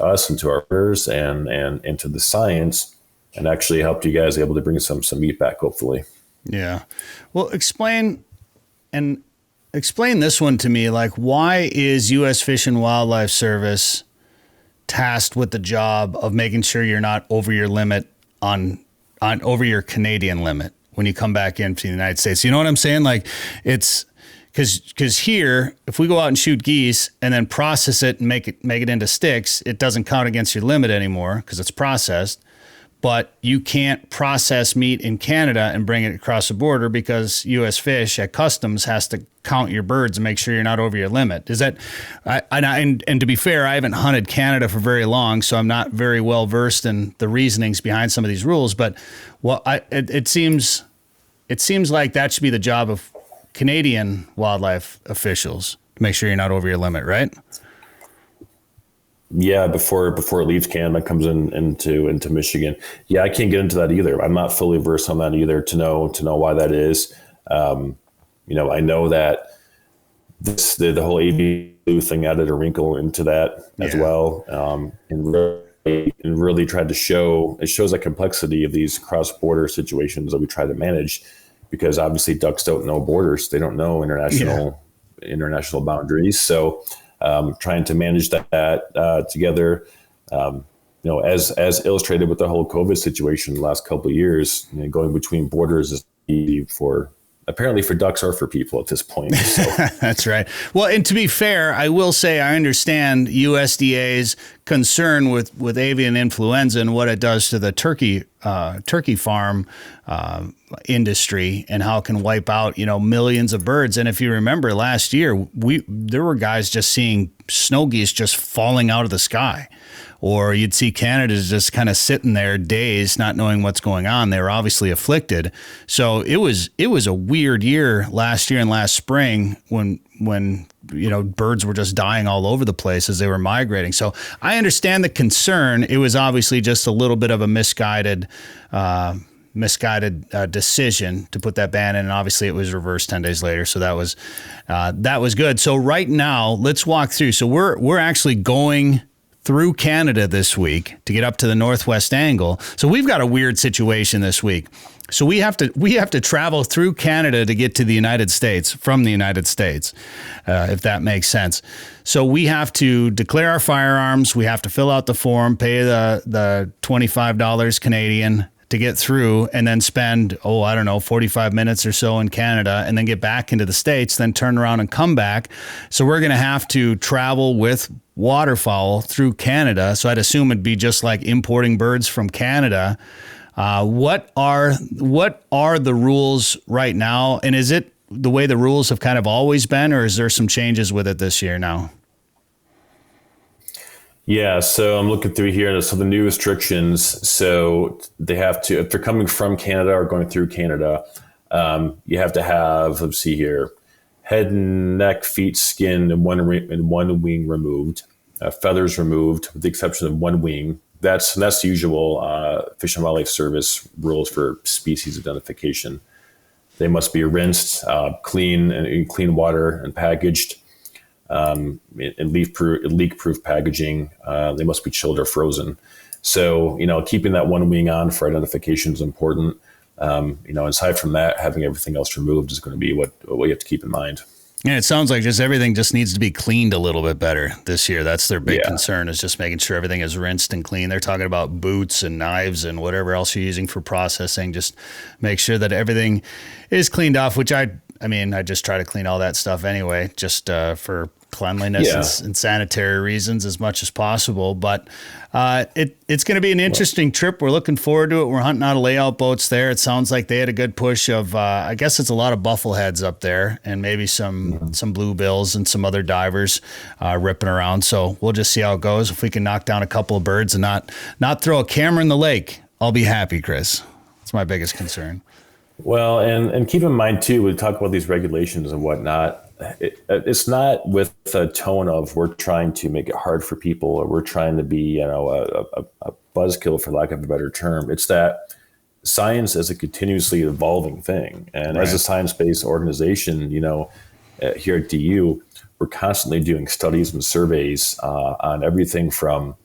us and to our peers and to the science, and actually helped you guys able to bring some meat back, hopefully. Yeah. Well, explain this one to me. Like, why is U.S. Fish and Wildlife Service tasked with the job of making sure you're not over your limit on over your Canadian limit when you come back into the United States? You know what I'm saying? Like, it's because here, if we go out and shoot geese and then process it and make it into sticks, it doesn't count against your limit anymore because it's processed. But you can't process meat in Canada and bring it across the border because U.S. Fish at Customs has to count your birds and make sure you're not over your limit. Is that? And to be fair, I haven't hunted Canada for very long, so I'm not very well versed in the reasonings behind some of these rules. But it seems like that should be the job of Canadian wildlife officials to make sure you're not over your limit, right? Yeah, before it leaves Canada, comes into Michigan. Yeah, I can't get into that either. I'm not fully versed on that either to know why that is. I know that the whole avian flu thing added a wrinkle into that as well, and really tried to shows the complexity of these cross-border situations that we try to manage, because obviously ducks don't know borders; they don't know international boundaries. So trying to manage that together, as illustrated with the whole COVID situation the last couple of years, going between borders is easy for apparently for ducks or for people at this point. So. That's right. Well, and to be fair, I will say I understand USDA's concern with avian influenza and what it does to the turkey farm industry and how it can wipe out, millions of birds. And if you remember last year, there were guys just seeing snow geese just falling out of the sky. Or you'd see Canada's just kind of sitting there dazed, not knowing what's going on. They were obviously afflicted. So it was a weird year last year and last spring when birds were just dying all over the place as they were migrating. So I understand the concern. It was obviously just a little bit of a misguided decision to put that ban in, and obviously it was reversed 10 days later. So that was good. So right now, let's walk through. So we're actually going through Canada this week to get up to the northwest angle. So we've got a weird situation this week. So we have to travel through Canada to get to the United States from the United States, if that makes sense. So we have to declare our firearms. We have to fill out the form, pay the $25 Canadian to get through, and then spend, 45 minutes or so in Canada, and then get back into the States, then turn around and come back. So we're going to have to travel with waterfowl through Canada. So I'd assume it'd be just like importing birds from Canada. What are the rules right now? And is it the way the rules have kind of always been, or is there some changes with it this year now? Yeah, so I'm looking through here. So the new restrictions, so they have to, if they're coming from Canada or going through Canada, you have to have, let's see here, head and neck, feet, skin, and one wing removed, feathers removed, with the exception of one wing. That's the usual Fish and Wildlife Service rules for species identification. They must be rinsed, clean, and in clean water and packaged. In leak-proof packaging. They must be chilled or frozen. So, keeping that one wing on for identification is important. Aside from that, having everything else removed is going to be what you have to keep in mind. Yeah, it sounds like just everything just needs to be cleaned a little bit better this year. That's their big concern, is just making sure everything is rinsed and clean. They're talking about boots and knives and whatever else you're using for processing. Just make sure that everything is cleaned off, which I just try to clean all that stuff anyway, just for cleanliness and sanitary reasons as much as possible. But it's going to be an interesting trip. We're looking forward to it. We're hunting out of layout boats there. It sounds like they had a good push of, I guess it's a lot of buffleheads up there, and maybe some bluebills and some other divers ripping around. So we'll just see how it goes. If we can knock down a couple of birds and not throw a camera in the lake, I'll be happy, Chris. That's my biggest concern. Well, and keep in mind too, we talk about these regulations and whatnot. It's not with a tone of we're trying to make it hard for people, or we're trying to be, a buzzkill, for lack of a better term. It's that science is a continuously evolving thing. And as a science-based organization, here at DU, we're constantly doing studies and surveys on everything from,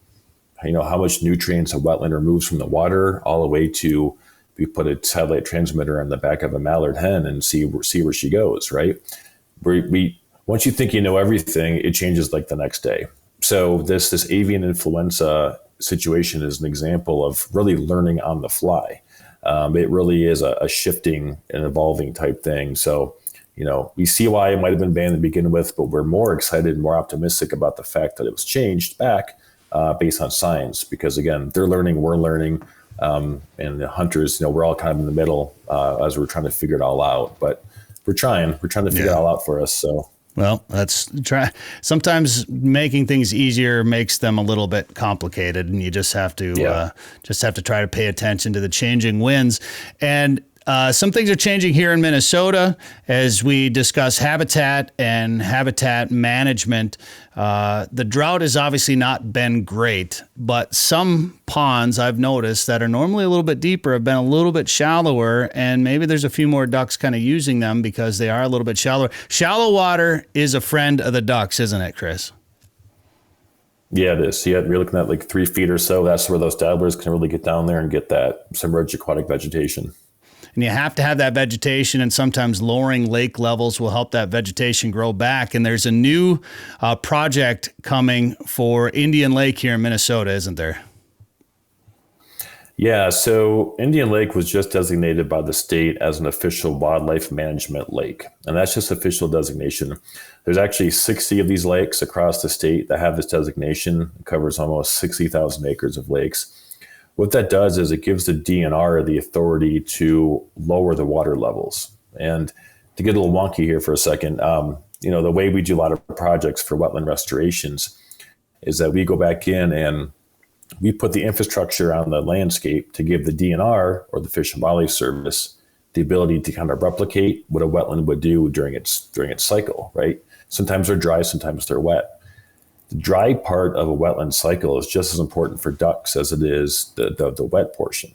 how much nutrients a wetland removes from the water, all the way to we put a satellite transmitter on the back of a mallard hen and see where she goes, right? We once you think you know everything, it changes like the next day. So this avian influenza situation is an example of really learning on the fly. It really is a shifting and evolving type thing. So, we see why it might have been banned to begin with, but we're more excited and more optimistic about the fact that it was changed back based on science, because again, they're learning, we're learning. And the hunters, we're all kind of in the middle as we're trying to figure it all out. But we're trying to figure it all out for us. So, well, sometimes making things easier makes them a little bit complicated, and you just have to try to pay attention to the changing winds. And some things are changing here in Minnesota as we discuss habitat and habitat management. The drought has obviously not been great, but some ponds I've noticed that are normally a little bit deeper have been a little bit shallower, and maybe there's a few more ducks kind of using them because they are a little bit shallower. Shallow water is a friend of the ducks, isn't it, Chris? Yeah, it is. Yeah, you're looking at like 3 feet or so. That's where those dabblers can really get down there and get that submerged aquatic vegetation. And you have to have that vegetation, and sometimes lowering lake levels will help that vegetation grow back. And there's a new project coming for Indian Lake here in Minnesota, isn't there? Yeah, so Indian Lake was just designated by the state as an official wildlife management lake, and that's just official designation. There's actually 60 of these lakes across the state that have this designation. It covers almost 60,000 acres of lakes. What that does is it gives the DNR the authority to lower the water levels. And to get a little wonky here for a second, the way we do a lot of projects for wetland restorations is that we go back in and we put the infrastructure on the landscape to give the DNR, or the Fish and Wildlife Service, the ability to kind of replicate what a wetland would do during its cycle, right? Sometimes they're dry, sometimes they're wet. The dry part of a wetland cycle is just as important for ducks as it is the wet portion.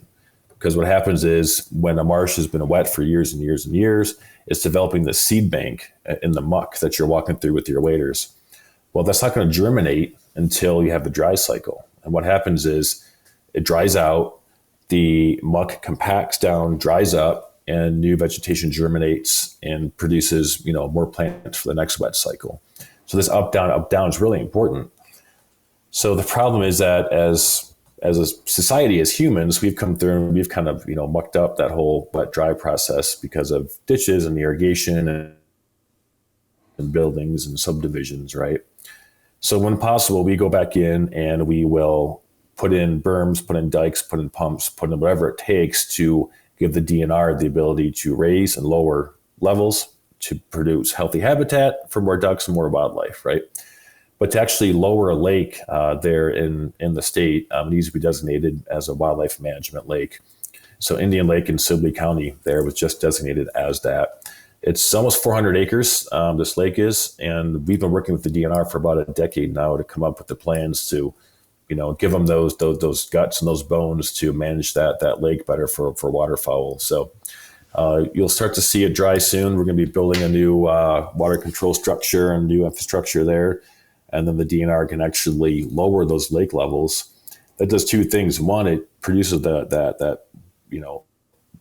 Because what happens is when a marsh has been wet for years and years and years, it's developing the seed bank in the muck that you're walking through with your waders. Well, that's not going to germinate until you have the dry cycle. And what happens is it dries out, the muck compacts down, dries up, and new vegetation germinates and produces, more plants for the next wet cycle. So this up down is really important. So the problem is that as a society, as humans, we've come through and we've kind of, mucked up that whole wet dry process because of ditches and irrigation and buildings and subdivisions, right? So when possible, we go back in and we will put in berms, put in dikes, put in pumps, put in whatever it takes to give the DNR the ability to raise and lower levels to produce healthy habitat for more ducks and more wildlife, right? But to actually lower a lake there in the state, it needs to be designated as a wildlife management lake. So Indian Lake in Sibley County there was just designated as that. It's almost 400 acres, this lake is, and we've been working with the DNR for about a decade now to come up with the plans to, give them those guts and those bones to manage that lake better for waterfowl. So you'll start to see it dry soon. We're going to be building a new water control structure and new infrastructure there, and then the DNR can actually lower those lake levels. That does two things. One, it produces that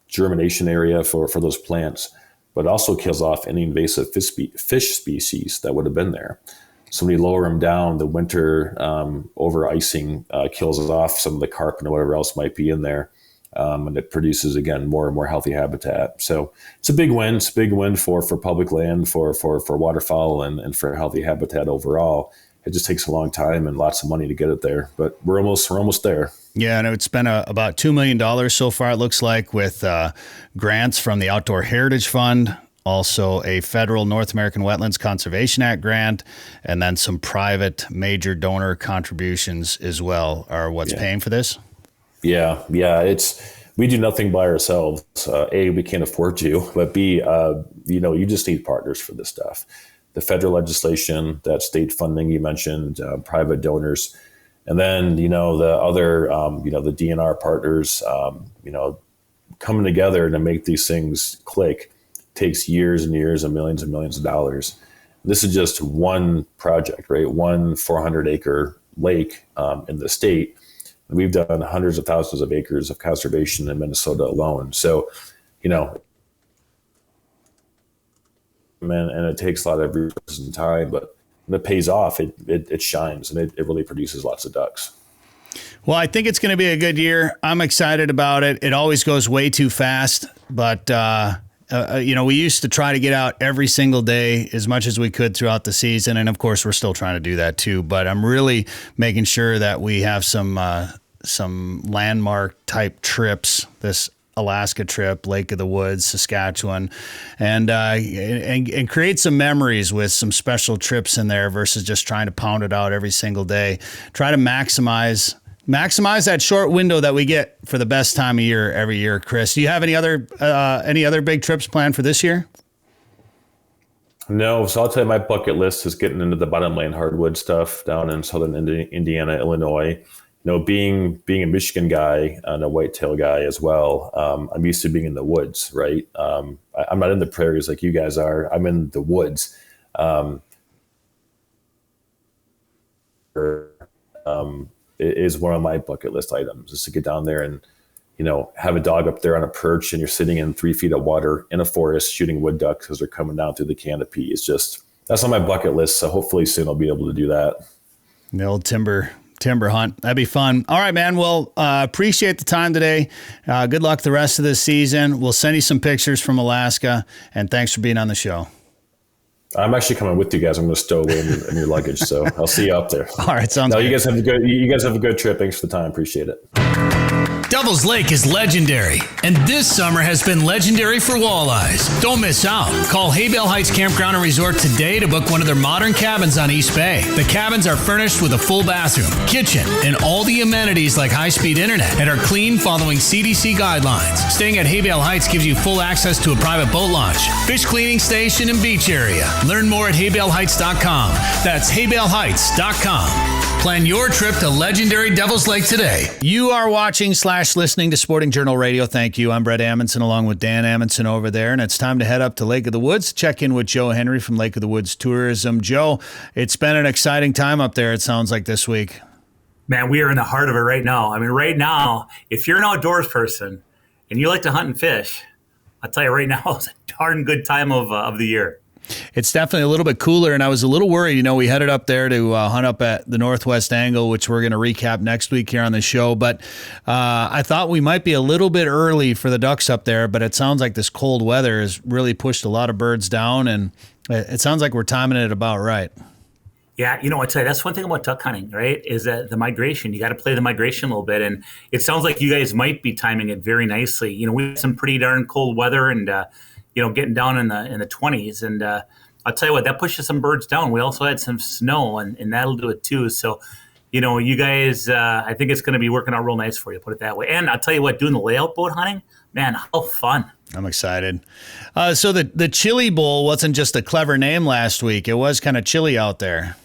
germination area for those plants, but also kills off any invasive fish species that would have been there. So when you lower them down, the winter over icing kills off some of the carp and whatever else might be in there. And it produces, again, more and more healthy habitat. So it's a big win. It's a big win for public land, for waterfowl and for healthy habitat overall. It just takes a long time and lots of money to get it there, but we're almost there. Yeah, and it's been about $2 million so far, it looks like, with grants from the Outdoor Heritage Fund, also a federal North American Wetlands Conservation Act grant, and then some private major donor contributions as well are what's paying for this. Yeah. We do nothing by ourselves. A, we can't afford to, but B, you just need partners for this stuff. The federal legislation, that state funding you mentioned, private donors, and then, the other, the DNR partners, coming together to make these things click takes years and years and millions of dollars. This is just one project, right? One 400-acre lake in the state. We've done hundreds of thousands of acres of conservation in Minnesota alone. So, and it takes a lot of resources and time, but when it pays off, it shines and it really produces lots of ducks. Well, I think it's going to be a good year. I'm excited about it. It always goes way too fast, but we used to try to get out every single day as much as we could throughout the season. And of course, we're still trying to do that too, but I'm really making sure that we have some landmark type trips, this Alaska trip, Lake of the Woods, Saskatchewan, and create some memories with some special trips in there versus just trying to pound it out every single day. Try to maximize that short window that we get for the best time of year every year. Chris, do you have any other big trips planned for this year? No, so I'll tell you, my bucket list is getting into the bottomland hardwood stuff down in southern Indiana, Illinois. Being a Michigan guy and a whitetail guy as well, I'm used to being in the woods, right? I'm not in the prairies like you guys are. I'm in the woods. It is one of my bucket list items, is to get down there and, have a dog up there on a perch and you're sitting in 3 feet of water in a forest shooting wood ducks as they're coming down through the canopy. That's on my bucket list. So hopefully soon I'll be able to do that. The old timber timber hunt. That'd be fun. All right, man. Well, appreciate the time today. Good luck the rest of this season. We'll send you some pictures from Alaska, and thanks for being on the show. I'm actually coming with you guys. I'm going to stow away in your luggage, so I'll see you up there. All right, sounds good. You guys have a good trip. Thanks for the time. Appreciate it. Devil's Lake is legendary, and this summer has been legendary for walleyes. Don't miss out. Call Haybale Heights Campground and Resort today to book one of their modern cabins on East Bay. The cabins are furnished with a full bathroom, kitchen, and all the amenities like high-speed internet, and are clean following CDC guidelines. Staying at Haybale Heights gives you full access to a private boat launch, fish cleaning station, and beach area. Learn more at haybaleheights.com. That's haybaleheights.com. Plan your trip to legendary Devil's Lake today. You are watching/listening to Sporting Journal Radio. Thank you. I'm Bret Amundson along with Dan Amundson over there, and it's time to head up to Lake of the Woods, check in with Joe Henry from Lake of the Woods Tourism. Joe, it's been an exciting time up there, it sounds like, this week. Man, we are in the heart of it right now. I mean, right now, if you're an outdoors person and you like to hunt and fish, I'll tell you right now, it's a darn good time of the year. It's definitely a little bit cooler, and I was a little worried. We headed up there to hunt up at the Northwest Angle, which we're going to recap next week here on the show. But I thought we might be a little bit early for the ducks up there, but it sounds like this cold weather has really pushed a lot of birds down, and it sounds like we're timing it about right. Yeah, I tell you, that's one thing about duck hunting, right, is that the migration. You got to play the migration a little bit, and it sounds like you guys might be timing it very nicely. We had some pretty darn cold weather, and getting down in the 20s. And I'll tell you what, that pushes some birds down. We also had some snow, and that'll do it too. So, you guys, I think it's going to be working out real nice for you, put it that way. And I'll tell you what, doing the layout boat hunting, man, how fun. I'm excited. So the Chili Bowl wasn't just a clever name last week. It was kind of chilly out there.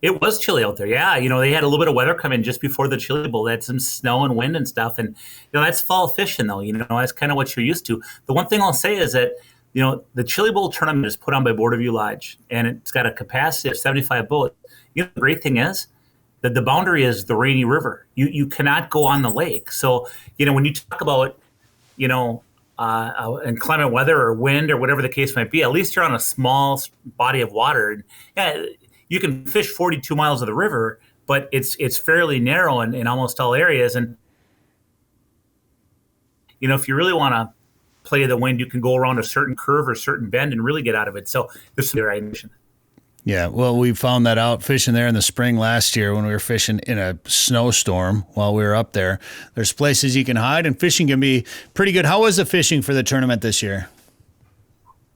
It was chilly out there, yeah. They had a little bit of weather come in just before the Chili Bowl. They had some snow and wind and stuff. And, that's fall fishing, though. That's kind of what you're used to. The one thing I'll say is that, the Chili Bowl tournament is put on by Borderview Lodge, and it's got a capacity of 75 boats. The great thing is that the boundary is the Rainy River. You cannot go on the lake. So, when you talk about, inclement weather or wind or whatever the case might be, at least you're on a small body of water. Yeah, you can fish 42 miles of the river, but it's fairly narrow in almost all areas. And, if you really want to play the wind, you can go around a certain curve or certain bend and really get out of it. So this is the right mission. Yeah, well, we found that out fishing there in the spring last year when we were fishing in a snowstorm while we were up there. There's places you can hide, and fishing can be pretty good. How was the fishing for the tournament this year?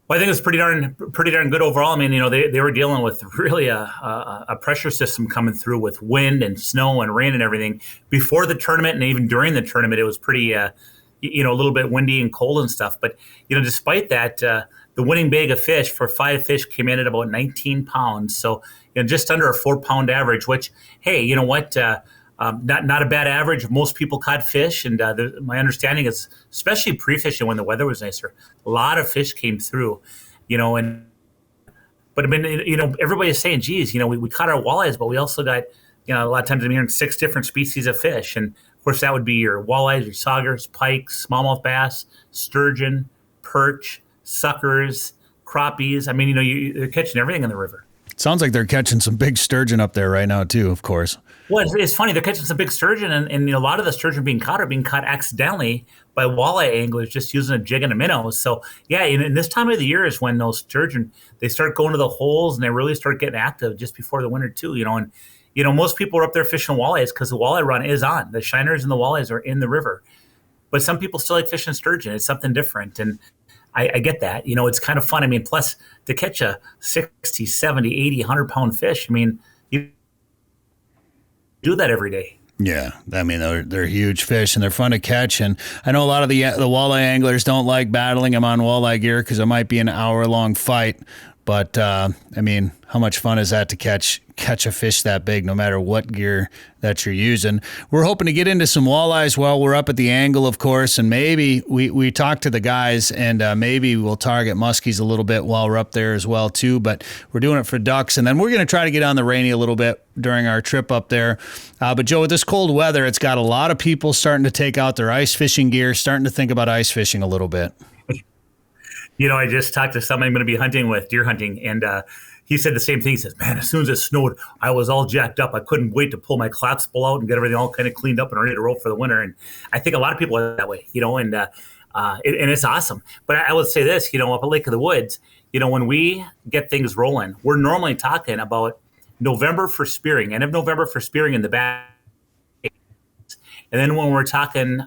Well, I think it's pretty darn good overall. I mean, they were dealing with really a pressure system coming through with wind and snow and rain and everything before the tournament, and even during the tournament, it was pretty, a little bit windy and cold and stuff. But despite that, the winning bag of fish for 5 fish came in at about 19 pounds, so just under a 4-pound average. Which, hey, you know what? Not a bad average. Most people caught fish, and my understanding is, especially pre-fishing when the weather was nicer, a lot of fish came through, but I mean, everybody's saying, geez, we caught our walleyes, but we also got, a lot of times I'm hearing 6 different species of fish. And of course that would be your walleyes, your saugers, pikes, smallmouth bass, sturgeon, perch, suckers, crappies. I mean, they're catching everything in the river. Sounds like they're catching some big sturgeon up there right now too, of course. Well, it's funny. They're catching some big sturgeon, and a lot of the sturgeon being caught are being caught accidentally by walleye anglers just using a jig and a minnow. So, yeah, and this time of the year is when those sturgeon, they start going to the holes and they really start getting active just before the winter too, And, most people are up there fishing walleyes because the walleye run is on. The shiners and the walleyes are in the river. But some people still like fishing sturgeon. It's something different. And I get that. It's kind of fun. I mean, plus to catch a 60, 70, 80, 100-pound fish, I mean, you do that every day. Yeah, I mean, they're huge fish, and they're fun to catch. And I know a lot of the walleye anglers don't like battling them on walleye gear because it might be an hour-long fight. But, I mean, how much fun is that to catch a fish that big, no matter what gear that you're using? We're hoping to get into some walleyes while we're up at the angle, of course, and maybe we talk to the guys, and maybe we'll target muskies a little bit while we're up there as well, too. But we're doing it for ducks, and then we're going to try to get on the Rainy a little bit during our trip up there. But, Joe, with this cold weather, it's got a lot of people starting to take out their ice fishing gear, starting to think about ice fishing a little bit. I just talked to somebody I'm going to be hunting with, deer hunting, and he said the same thing. He says, man, as soon as it snowed, I was all jacked up. I couldn't wait to pull my collapsible out and get everything all kind of cleaned up and ready to roll for the winter. And I think a lot of people are that way, and it's awesome. But I would say this, up at Lake of the Woods, when we get things rolling, we're normally talking about November for spearing, end of November for spearing in the back. And then when we're talking,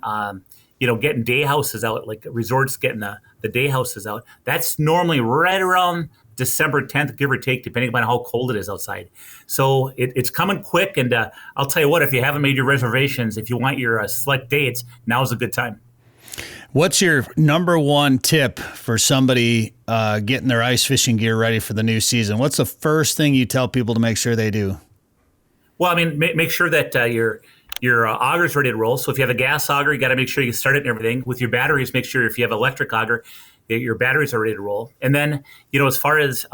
getting day houses out, like resorts getting the day houses out, that's normally right around December 10th, give or take, depending upon how cold it is outside. So it's coming quick. And I'll tell you what, if you haven't made your reservations, if you want your select dates, now's a good time. What's your number one tip for somebody getting their ice fishing gear ready for the new season? What's the first thing you tell people to make sure they do? Well, make sure that your auger's ready to roll. So if you have a gas auger, you got to make sure you start it and everything. With your batteries, make sure if you have electric auger, your batteries are ready to roll. And then, as far as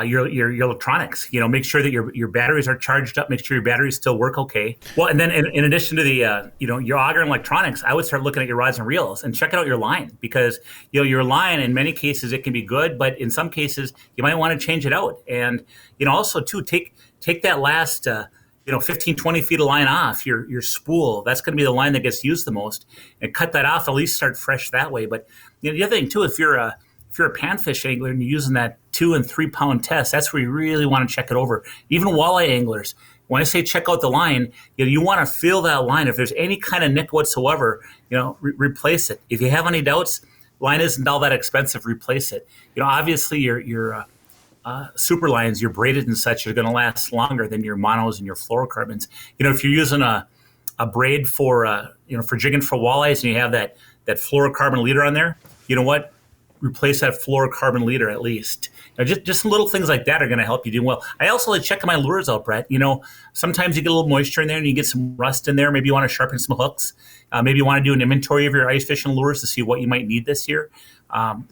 your electronics, make sure that your batteries are charged up. Make sure your batteries still work okay. Well, and then in addition to the your auger and electronics, I would start looking at your rods and reels and checking out your line, because your line in many cases it can be good, but in some cases you might want to change it out. And also too, take that last 15, 20 feet of line off your spool. That's going to be the line that gets used the most, and cut that off. At least start fresh that way. But the other thing too, if you're a panfish angler and you're using that 2 and 3 pound test, that's where you really want to check it over. Even walleye anglers, when I say check out the line, you want to feel that line. If there's any kind of nick whatsoever, replace it. If you have any doubts, line isn't all that expensive. Replace it. Obviously your super lines, your braided and such, are going to last longer than your monos and your fluorocarbons. If you're using a braid for jigging for walleyes and you have that fluorocarbon leader on there, you know what? Replace that fluorocarbon leader at least. Just little things like that are going to help you do well. I also like checking my lures out, Brett. Sometimes you get a little moisture in there and you get some rust in there. Maybe you want to sharpen some hooks. Maybe you want to do an inventory of your ice fishing lures to see what you might need this year.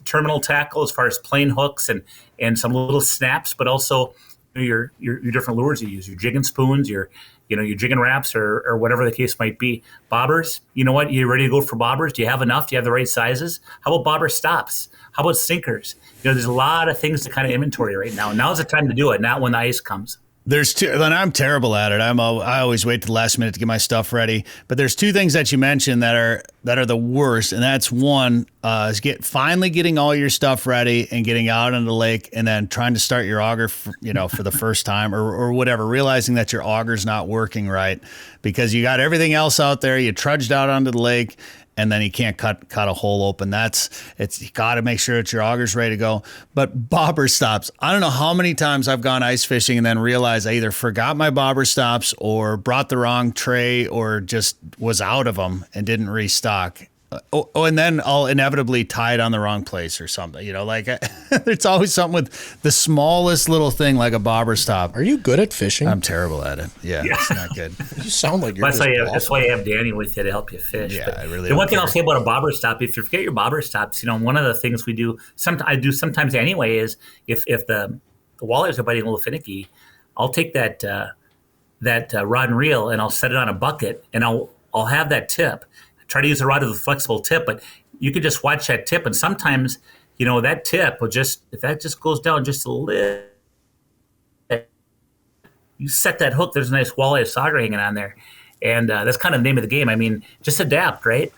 Terminal tackle as far as plain hooks and some little snaps, but also your different lures you use, your jigging spoons, your jigging wraps, or whatever the case might be. Bobbers, you know what? You ready to go for bobbers? Do you have enough? Do you have the right sizes? How about bobber stops? How about sinkers? There's a lot of things to kind of inventory right now. Now's the time to do it, not when the ice comes. There's two, and I'm terrible at it. I always wait to the last minute to get my stuff ready. But there's two things that you mentioned that are the worst, and that's one is finally getting all your stuff ready and getting out on the lake, and then trying to start your auger for the first time or whatever, realizing that your auger's not working right because you got everything else out there. You trudged out onto the lake, and then you can't cut a hole open. You got to make sure that your auger's ready to go. But bobber stops, I don't know how many times I've gone ice fishing and then realized I either forgot my bobber stops or brought the wrong tray or just was out of them and didn't restock. And then I'll inevitably tie it on the wrong place or something. It's always something with the smallest little thing like a bobber stop. Are you good at fishing? I'm terrible at it. Yeah. It's not good. You sound like you're that's why you have Danny with you to help you fish. Yeah, but I really the one thing I'll say about a bobber stop, if you forget your bobber stops, one of the things we do, I do sometimes anyway, is if the walleyes are biting a little finicky, I'll take that rod and reel and I'll set it on a bucket and I'll have that tip. Try to use a rod with a flexible tip, but you can just watch that tip. And sometimes, that tip will if that just goes down just a little, you set that hook, there's a nice walleye sauger hanging on there. And that's kind of the name of the game. Just adapt, right?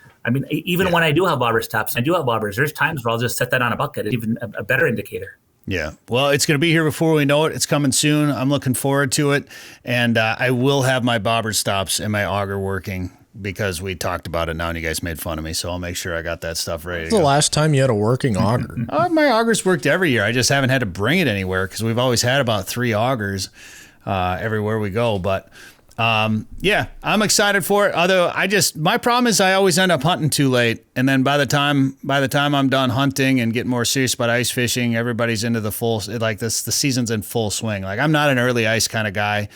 Even when I do have bobber stops, I do have bobbers. There's times where I'll just set that on a bucket. It's even a better indicator. Yeah. Well, it's going to be here before we know it. It's coming soon. I'm looking forward to it. And I will have my bobber stops and my auger working, because we talked about it now and you guys made fun of me. So I'll make sure I got that stuff ready. When's the last time you had a working auger? My auger's worked every year. I just haven't had to bring it anywhere because we've always had about 3 augers everywhere we go. But yeah, I'm excited for it. Although my problem is I always end up hunting too late. And then by the time I'm done hunting and getting more serious about ice fishing, everybody's into the season's in full swing. I'm not an early ice kind of guy.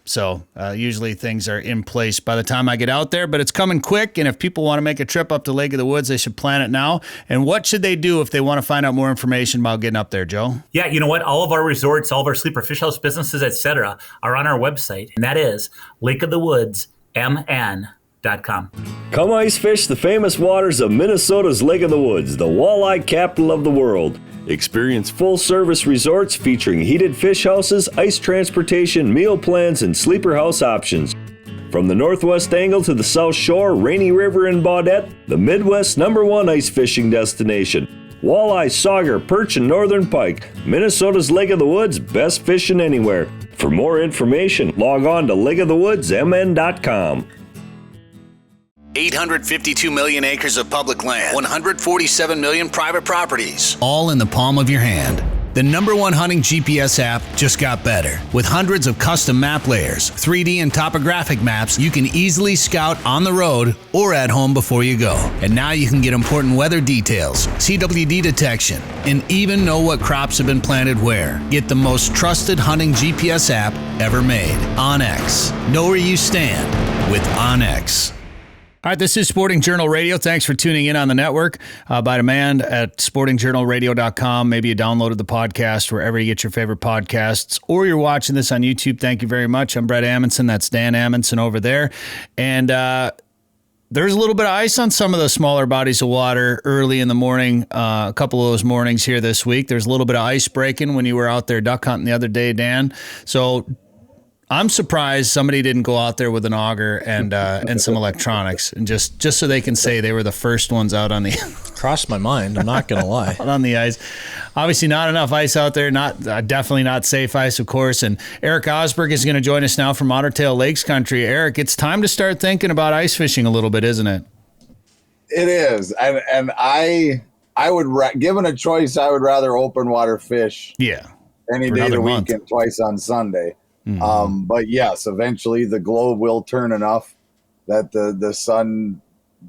So usually things are in place by the time I get out there, but it's coming quick. And if people want to make a trip up to Lake of the Woods, they should plan it now. And what should they do if they want to find out more information about getting up there, Joe? Yeah, you know what? All of our resorts, all of our sleeper fish house businesses, etc., are on our website. And that is lakeofthewoodsmn.com. walleyecaptain.com. Come ice fish the famous waters of Minnesota's Lake of the Woods, the walleye capital of the world. Experience full-service resorts featuring heated fish houses, ice transportation, meal plans, and sleeper house options. From the northwest angle to the south shore, Rainy River and Baudette, the Midwest's #1 ice fishing destination. Walleye, sauger, perch, and northern pike. Minnesota's Lake of the Woods, best fishing anywhere. For more information, log on to lakeofthewoodsmn.com. 852 million acres of public land, 147 million private properties, all in the palm of your hand. The #1 hunting GPS app just got better. With hundreds of custom map layers, 3D and topographic maps, you can easily scout on the road or at home before you go. And now you can get important weather details, CWD detection, and even know what crops have been planted where. Get the most trusted hunting GPS app ever made. OnX. Know where you stand with OnX. All right, this is Sporting Journal Radio. Thanks for tuning in on the network by demand at sportingjournalradio.com. Maybe you downloaded the podcast wherever you get your favorite podcasts, or you're watching this on YouTube. Thank you very much. I'm Bret Amundson. That's Dan Amundson over there. And there's a little bit of ice on some of the smaller bodies of water early in the morning. A couple of those mornings here this week. There's a little bit of ice breaking when you were out there duck hunting the other day, Dan. So I'm surprised somebody didn't go out there with an auger and some electronics, and just so they can say they were the first ones out on the Crossed my mind. I'm not going to lie. out on the ice. Obviously, not enough ice out there. Not definitely not safe ice, of course. And Erik Osberg is going to join us now from Otter Tail Lakes Country. Erik, it's time to start thinking about ice fishing a little bit, isn't it? It is, and I would given a choice, I would rather open water fish. Yeah, any day of the week and twice on Sunday. But yes, eventually the globe will turn enough that the sun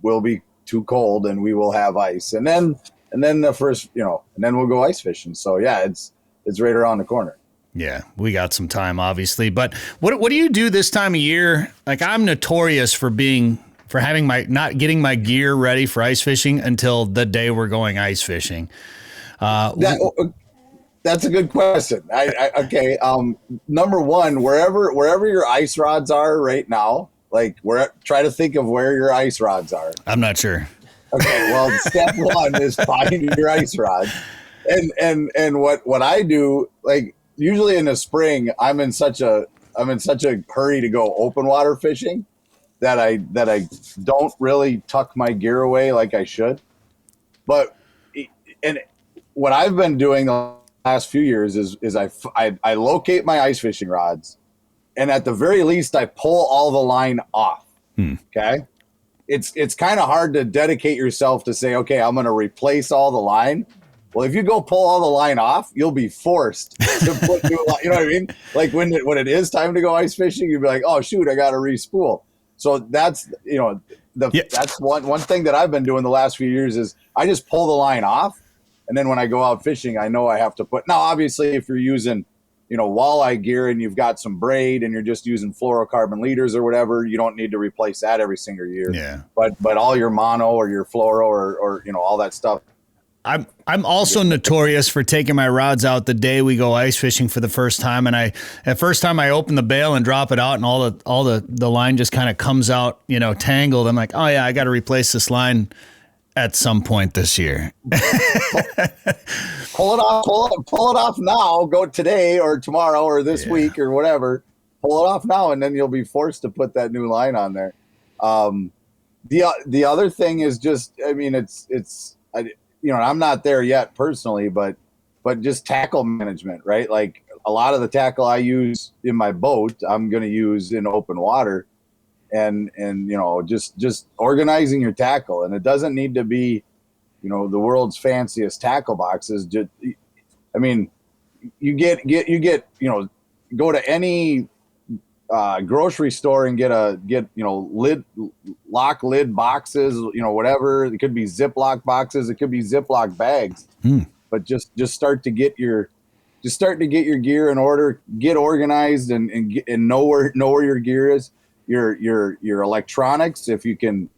will be too cold and we will have ice. And then the first, and then we'll go ice fishing. So yeah, it's right around the corner. Yeah, we got some time, obviously. But what do you do this time of year? Like, I'm notorious for having not getting my gear ready for ice fishing until the day we're going ice fishing. That's a good question. Okay. Number one, wherever your ice rods are right now, try to think of where your ice rods are. I'm not sure. Okay. Well, step one is find your ice rod. And what I do, like usually in the spring, I'm in such a hurry to go open water fishing that I don't really tuck my gear away like I should. But what I've been doing the last few years is I locate my ice fishing rods, and at the very least I pull all the line off. Okay. It's kind of hard to dedicate yourself to say, okay, I'm going to replace all the line. Well, if you go pull all the line off, you'll be forced to put new line. You know what I mean? Like when it is time to go ice fishing, you'll be like, oh shoot, I got to re-spool. So that's, that's one thing that I've been doing the last few years is I just pull the line off. And then when I go out fishing, I know I have to put. Now, obviously, if you're using, walleye gear and you've got some braid and you're just using fluorocarbon leaders or whatever, you don't need to replace that every single year. Yeah. But all your mono or your fluoro or all that stuff. I'm also notorious for taking my rods out the day we go ice fishing for the first time, and I open the bail and drop it out, and all the line just kind of comes out, tangled. I'm like, oh yeah, I got to replace this line at some point this year. Pull it off now. Go today or tomorrow or this week or whatever. Pull it off now, and then you'll be forced to put that new line on there. The other thing is just, I'm not there yet personally, but just tackle management, right? Like a lot of the tackle I use in my boat, I'm going to use in open water. And just organizing your tackle, and it doesn't need to be, the world's fanciest tackle boxes. You get go to any grocery store and get lock lid boxes, whatever. It could be Ziploc boxes, it could be Ziploc bags, but just start to get your gear in order, get organized, and know where your gear is. Your electronics, if you can,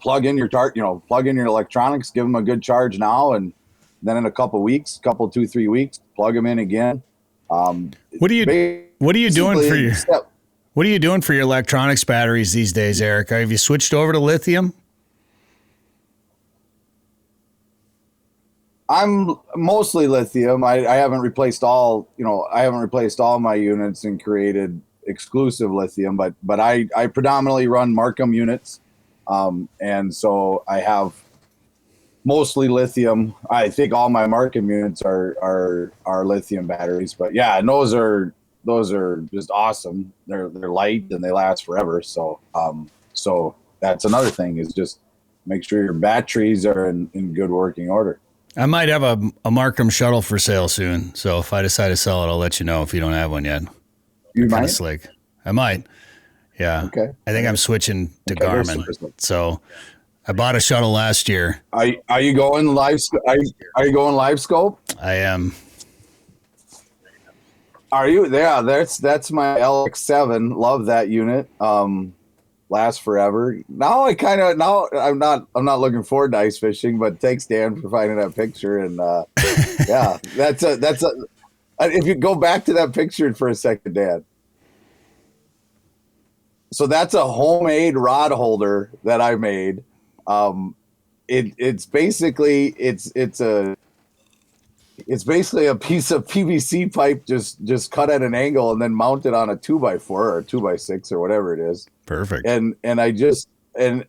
plug in your electronics, give them a good charge now, and then in a couple 2-3 weeks, plug them in again. What are you doing for your? What are you doing for your electronics batteries these days, Erik? Have you switched over to lithium? I'm mostly lithium. I haven't replaced all my units and created exclusive lithium, but I predominantly run Markham units. And so I have mostly lithium. I think all my Markham units are lithium batteries, but yeah, and those are just awesome. They're light and they last forever. So that's another thing, is just make sure your batteries are in good working order. I might have a Markham shuttle for sale soon. So if I decide to sell it, I'll let you know if you don't have one yet. You might? Kind of slick. I might. Yeah. Okay. I think I'm switching to Garmin. So I bought a shuttle last year. Are you going live? Are you going live scope? I am. Are you? Yeah, that's my LX7. Love that unit. Lasts forever. Now I'm not looking forward to ice fishing, but thanks, Dan, for finding that picture. And yeah, that's a. If you go back to that picture for a second, Dan. So that's a homemade rod holder that I made. It's basically a piece of PVC pipe just cut at an angle and then mounted on a 2x4 or a 2x6 or whatever it is. Perfect. And I just you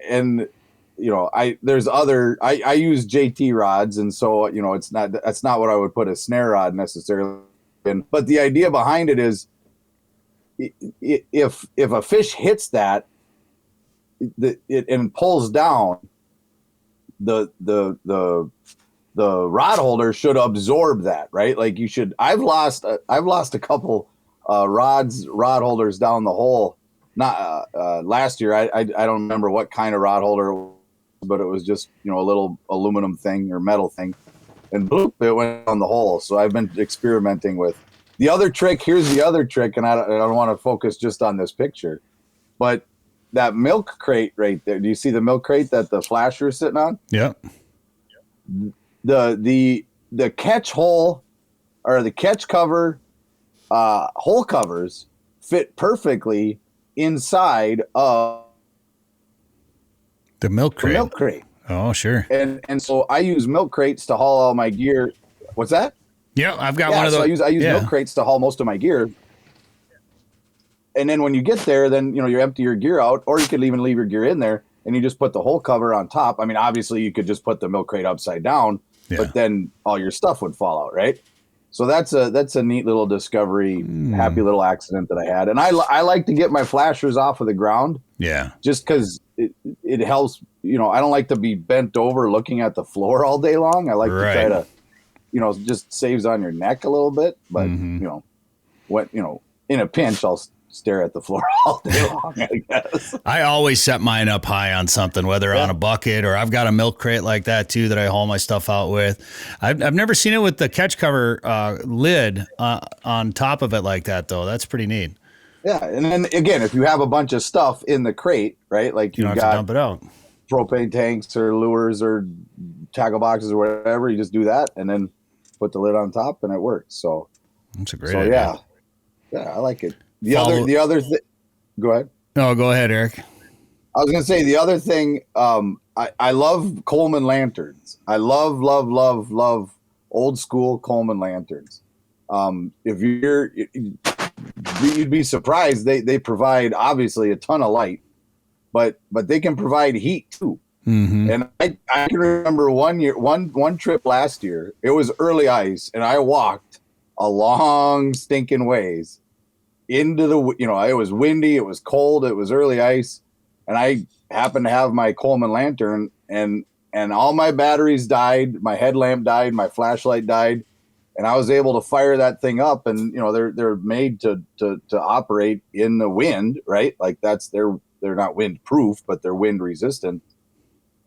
know, I use JT rods, and so you know that's not what I would put a snare rod necessarily in. But the idea behind it is, if a fish hits that, and pulls down, the rod holder should absorb that, right? Like you should. I've lost a couple rod holders down the hole. Not last year. I don't remember what kind of rod holder it was, but it was just, you know, a little aluminum thing or metal thing, and bloop, it went on the hole. So I've been experimenting with the other trick. Here's the other trick, and I don't want to focus just on this picture, but that milk crate right there. Do you see the milk crate that the flasher is sitting on? Yeah. The catch hole or the catch cover hole covers fit perfectly inside of the milk crate. Oh, sure. And so I use milk crates to haul all my gear. What's that? Yeah, I've got one of those. I use milk crates to haul most of my gear. And then when you get there, then, you know, you empty your gear out, or you could even leave your gear in there and you just put the whole cover on top. I mean, obviously you could just put the milk crate upside down, but then all your stuff would fall out, right? So that's a neat little discovery, happy little accident that I had. And I like to get my flashers off of the ground. Yeah. Just because it helps, you know, I don't like to be bent over looking at the floor all day long. I like to try to, you know, just saves on your neck a little bit. But, you know, in a pinch, I'll stare at the floor all day long, I guess. I always set mine up high on something, whether on a bucket, or I've got a milk crate like that too that I haul my stuff out with. I've never seen it with the catch cover lid on top of it like that, though. That's pretty neat. Yeah, and then again, if you have a bunch of stuff in the crate, right? Like you don't have to dump it out. Propane tanks or lures or tackle boxes or whatever, you just do that and then put the lid on top and it works. So that's a great idea. Yeah, I like it. The other thing. Go ahead. No, go ahead, Erik. I was going to say the other thing. I love Coleman lanterns. I love old school Coleman lanterns. If you'd be surprised. They provide obviously a ton of light, but they can provide heat too. And I can remember one trip last year. It was early ice, and I walked a long stinking ways into the, you know, it was windy, it was cold, it was early ice, and I happened to have my Coleman lantern, and all my batteries died, my headlamp died, my flashlight died, and I was able to fire that thing up. And you know, they're made to operate in the wind, right? Like they're not wind proof, but they're wind resistant.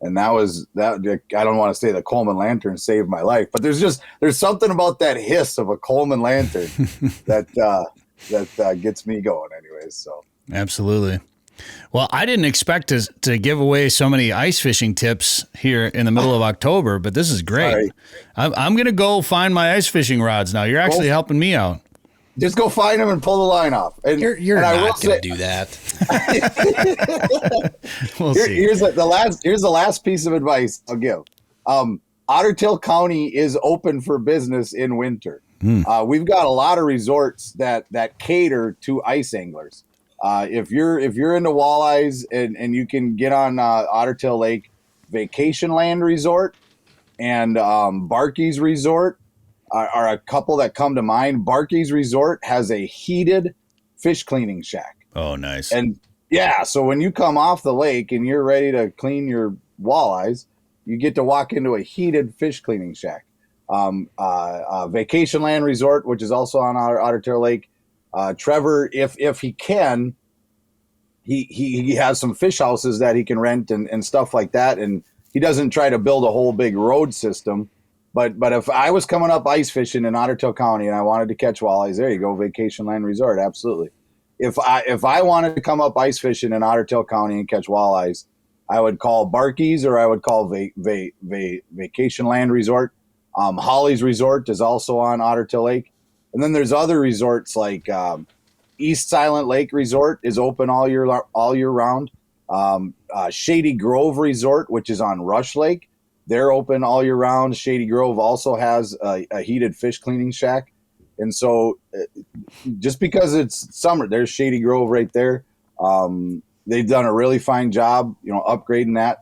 And that. I don't want to say the Coleman lantern saved my life, but there's something about that hiss of a Coleman lantern that gets me going anyways. So absolutely. Well, I didn't expect to give away so many ice fishing tips here in the middle of October, but this is great. I'm going to go find my ice fishing rods now. You're actually helping me out. Just go find them and pull the line off. And You're and I will not going say- to do that. We'll see. Here's the last piece of advice I'll give. Otter Tail County is open for business in winter. We've got a lot of resorts that cater to ice anglers. If you're into walleyes and you can get on Otter Tail Lake, Vacation Land Resort and Barkey's Resort are a couple that come to mind. Barkey's Resort has a heated fish cleaning shack. Oh, nice. And yeah, so when you come off the lake and you're ready to clean your walleyes, you get to walk into a heated fish cleaning shack. Vacation Land Resort, which is also on Otter Tail Lake. Trevor, if he can, he has some fish houses that he can rent and stuff like that. And he doesn't try to build a whole big road system. But if I was coming up ice fishing in Otter Tail County and I wanted to catch walleyes, there you go, Vacation Land Resort, absolutely. If I wanted to come up ice fishing in Otter Tail County and catch walleyes, I would call Barkey's or I would call Vacation Land Resort. Holly's Resort is also on Otter Tail Lake. And then there's other resorts like East Silent Lake Resort is open all year round. Shady Grove Resort, which is on Rush Lake, they're open all year round. Shady Grove also has a heated fish cleaning shack. And so just because it's summer, there's Shady Grove right there. They've done a really fine job, upgrading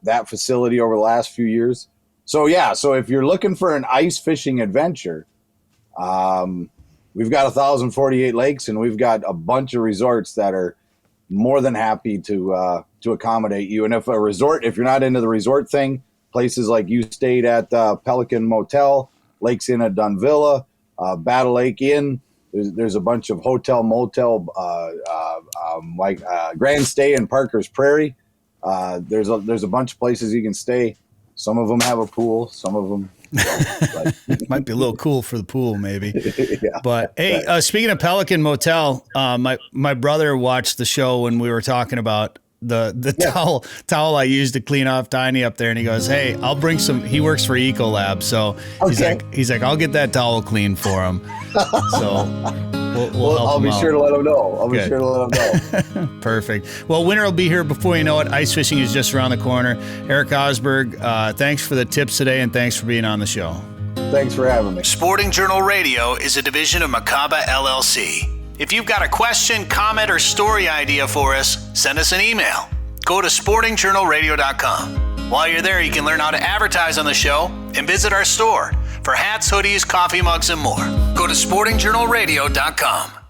that facility over the last few years. So yeah, so if you're looking for an ice fishing adventure, we've got 1,048 lakes and we've got a bunch of resorts that are more than happy to accommodate you. And if you're not into the resort thing, places like you stayed at Pelican Motel, Lakes Inn at Dunvilla, Battle Lake Inn. There's a bunch of hotel, motel, like Grand Stay in Parker's Prairie. There's a bunch of places you can stay. Some of them have a pool. Some of them don't. Might be a little cool for the pool, maybe. Yeah. But hey, speaking of Pelican Motel, my brother watched the show when we were talking about the towel I used to clean off Tiny up there, and he goes, "Hey, I'll bring some." He works for Ecolab, so he's like, "I'll get that towel clean for him." So we'll help I'll be him sure out. to let him know. Perfect. Well, winter will be here before you know it. Ice fishing is just around the corner. Erik Osberg, thanks for the tips today, and thanks for being on the show. Thanks for having me. Sporting Journal Radio is a division of Macaba LLC. If you've got a question, comment, or story idea for us, send us an email. Go to sportingjournalradio.com. While you're there, you can learn how to advertise on the show and visit our store for hats, hoodies, coffee mugs, and more. Go to sportingjournalradio.com.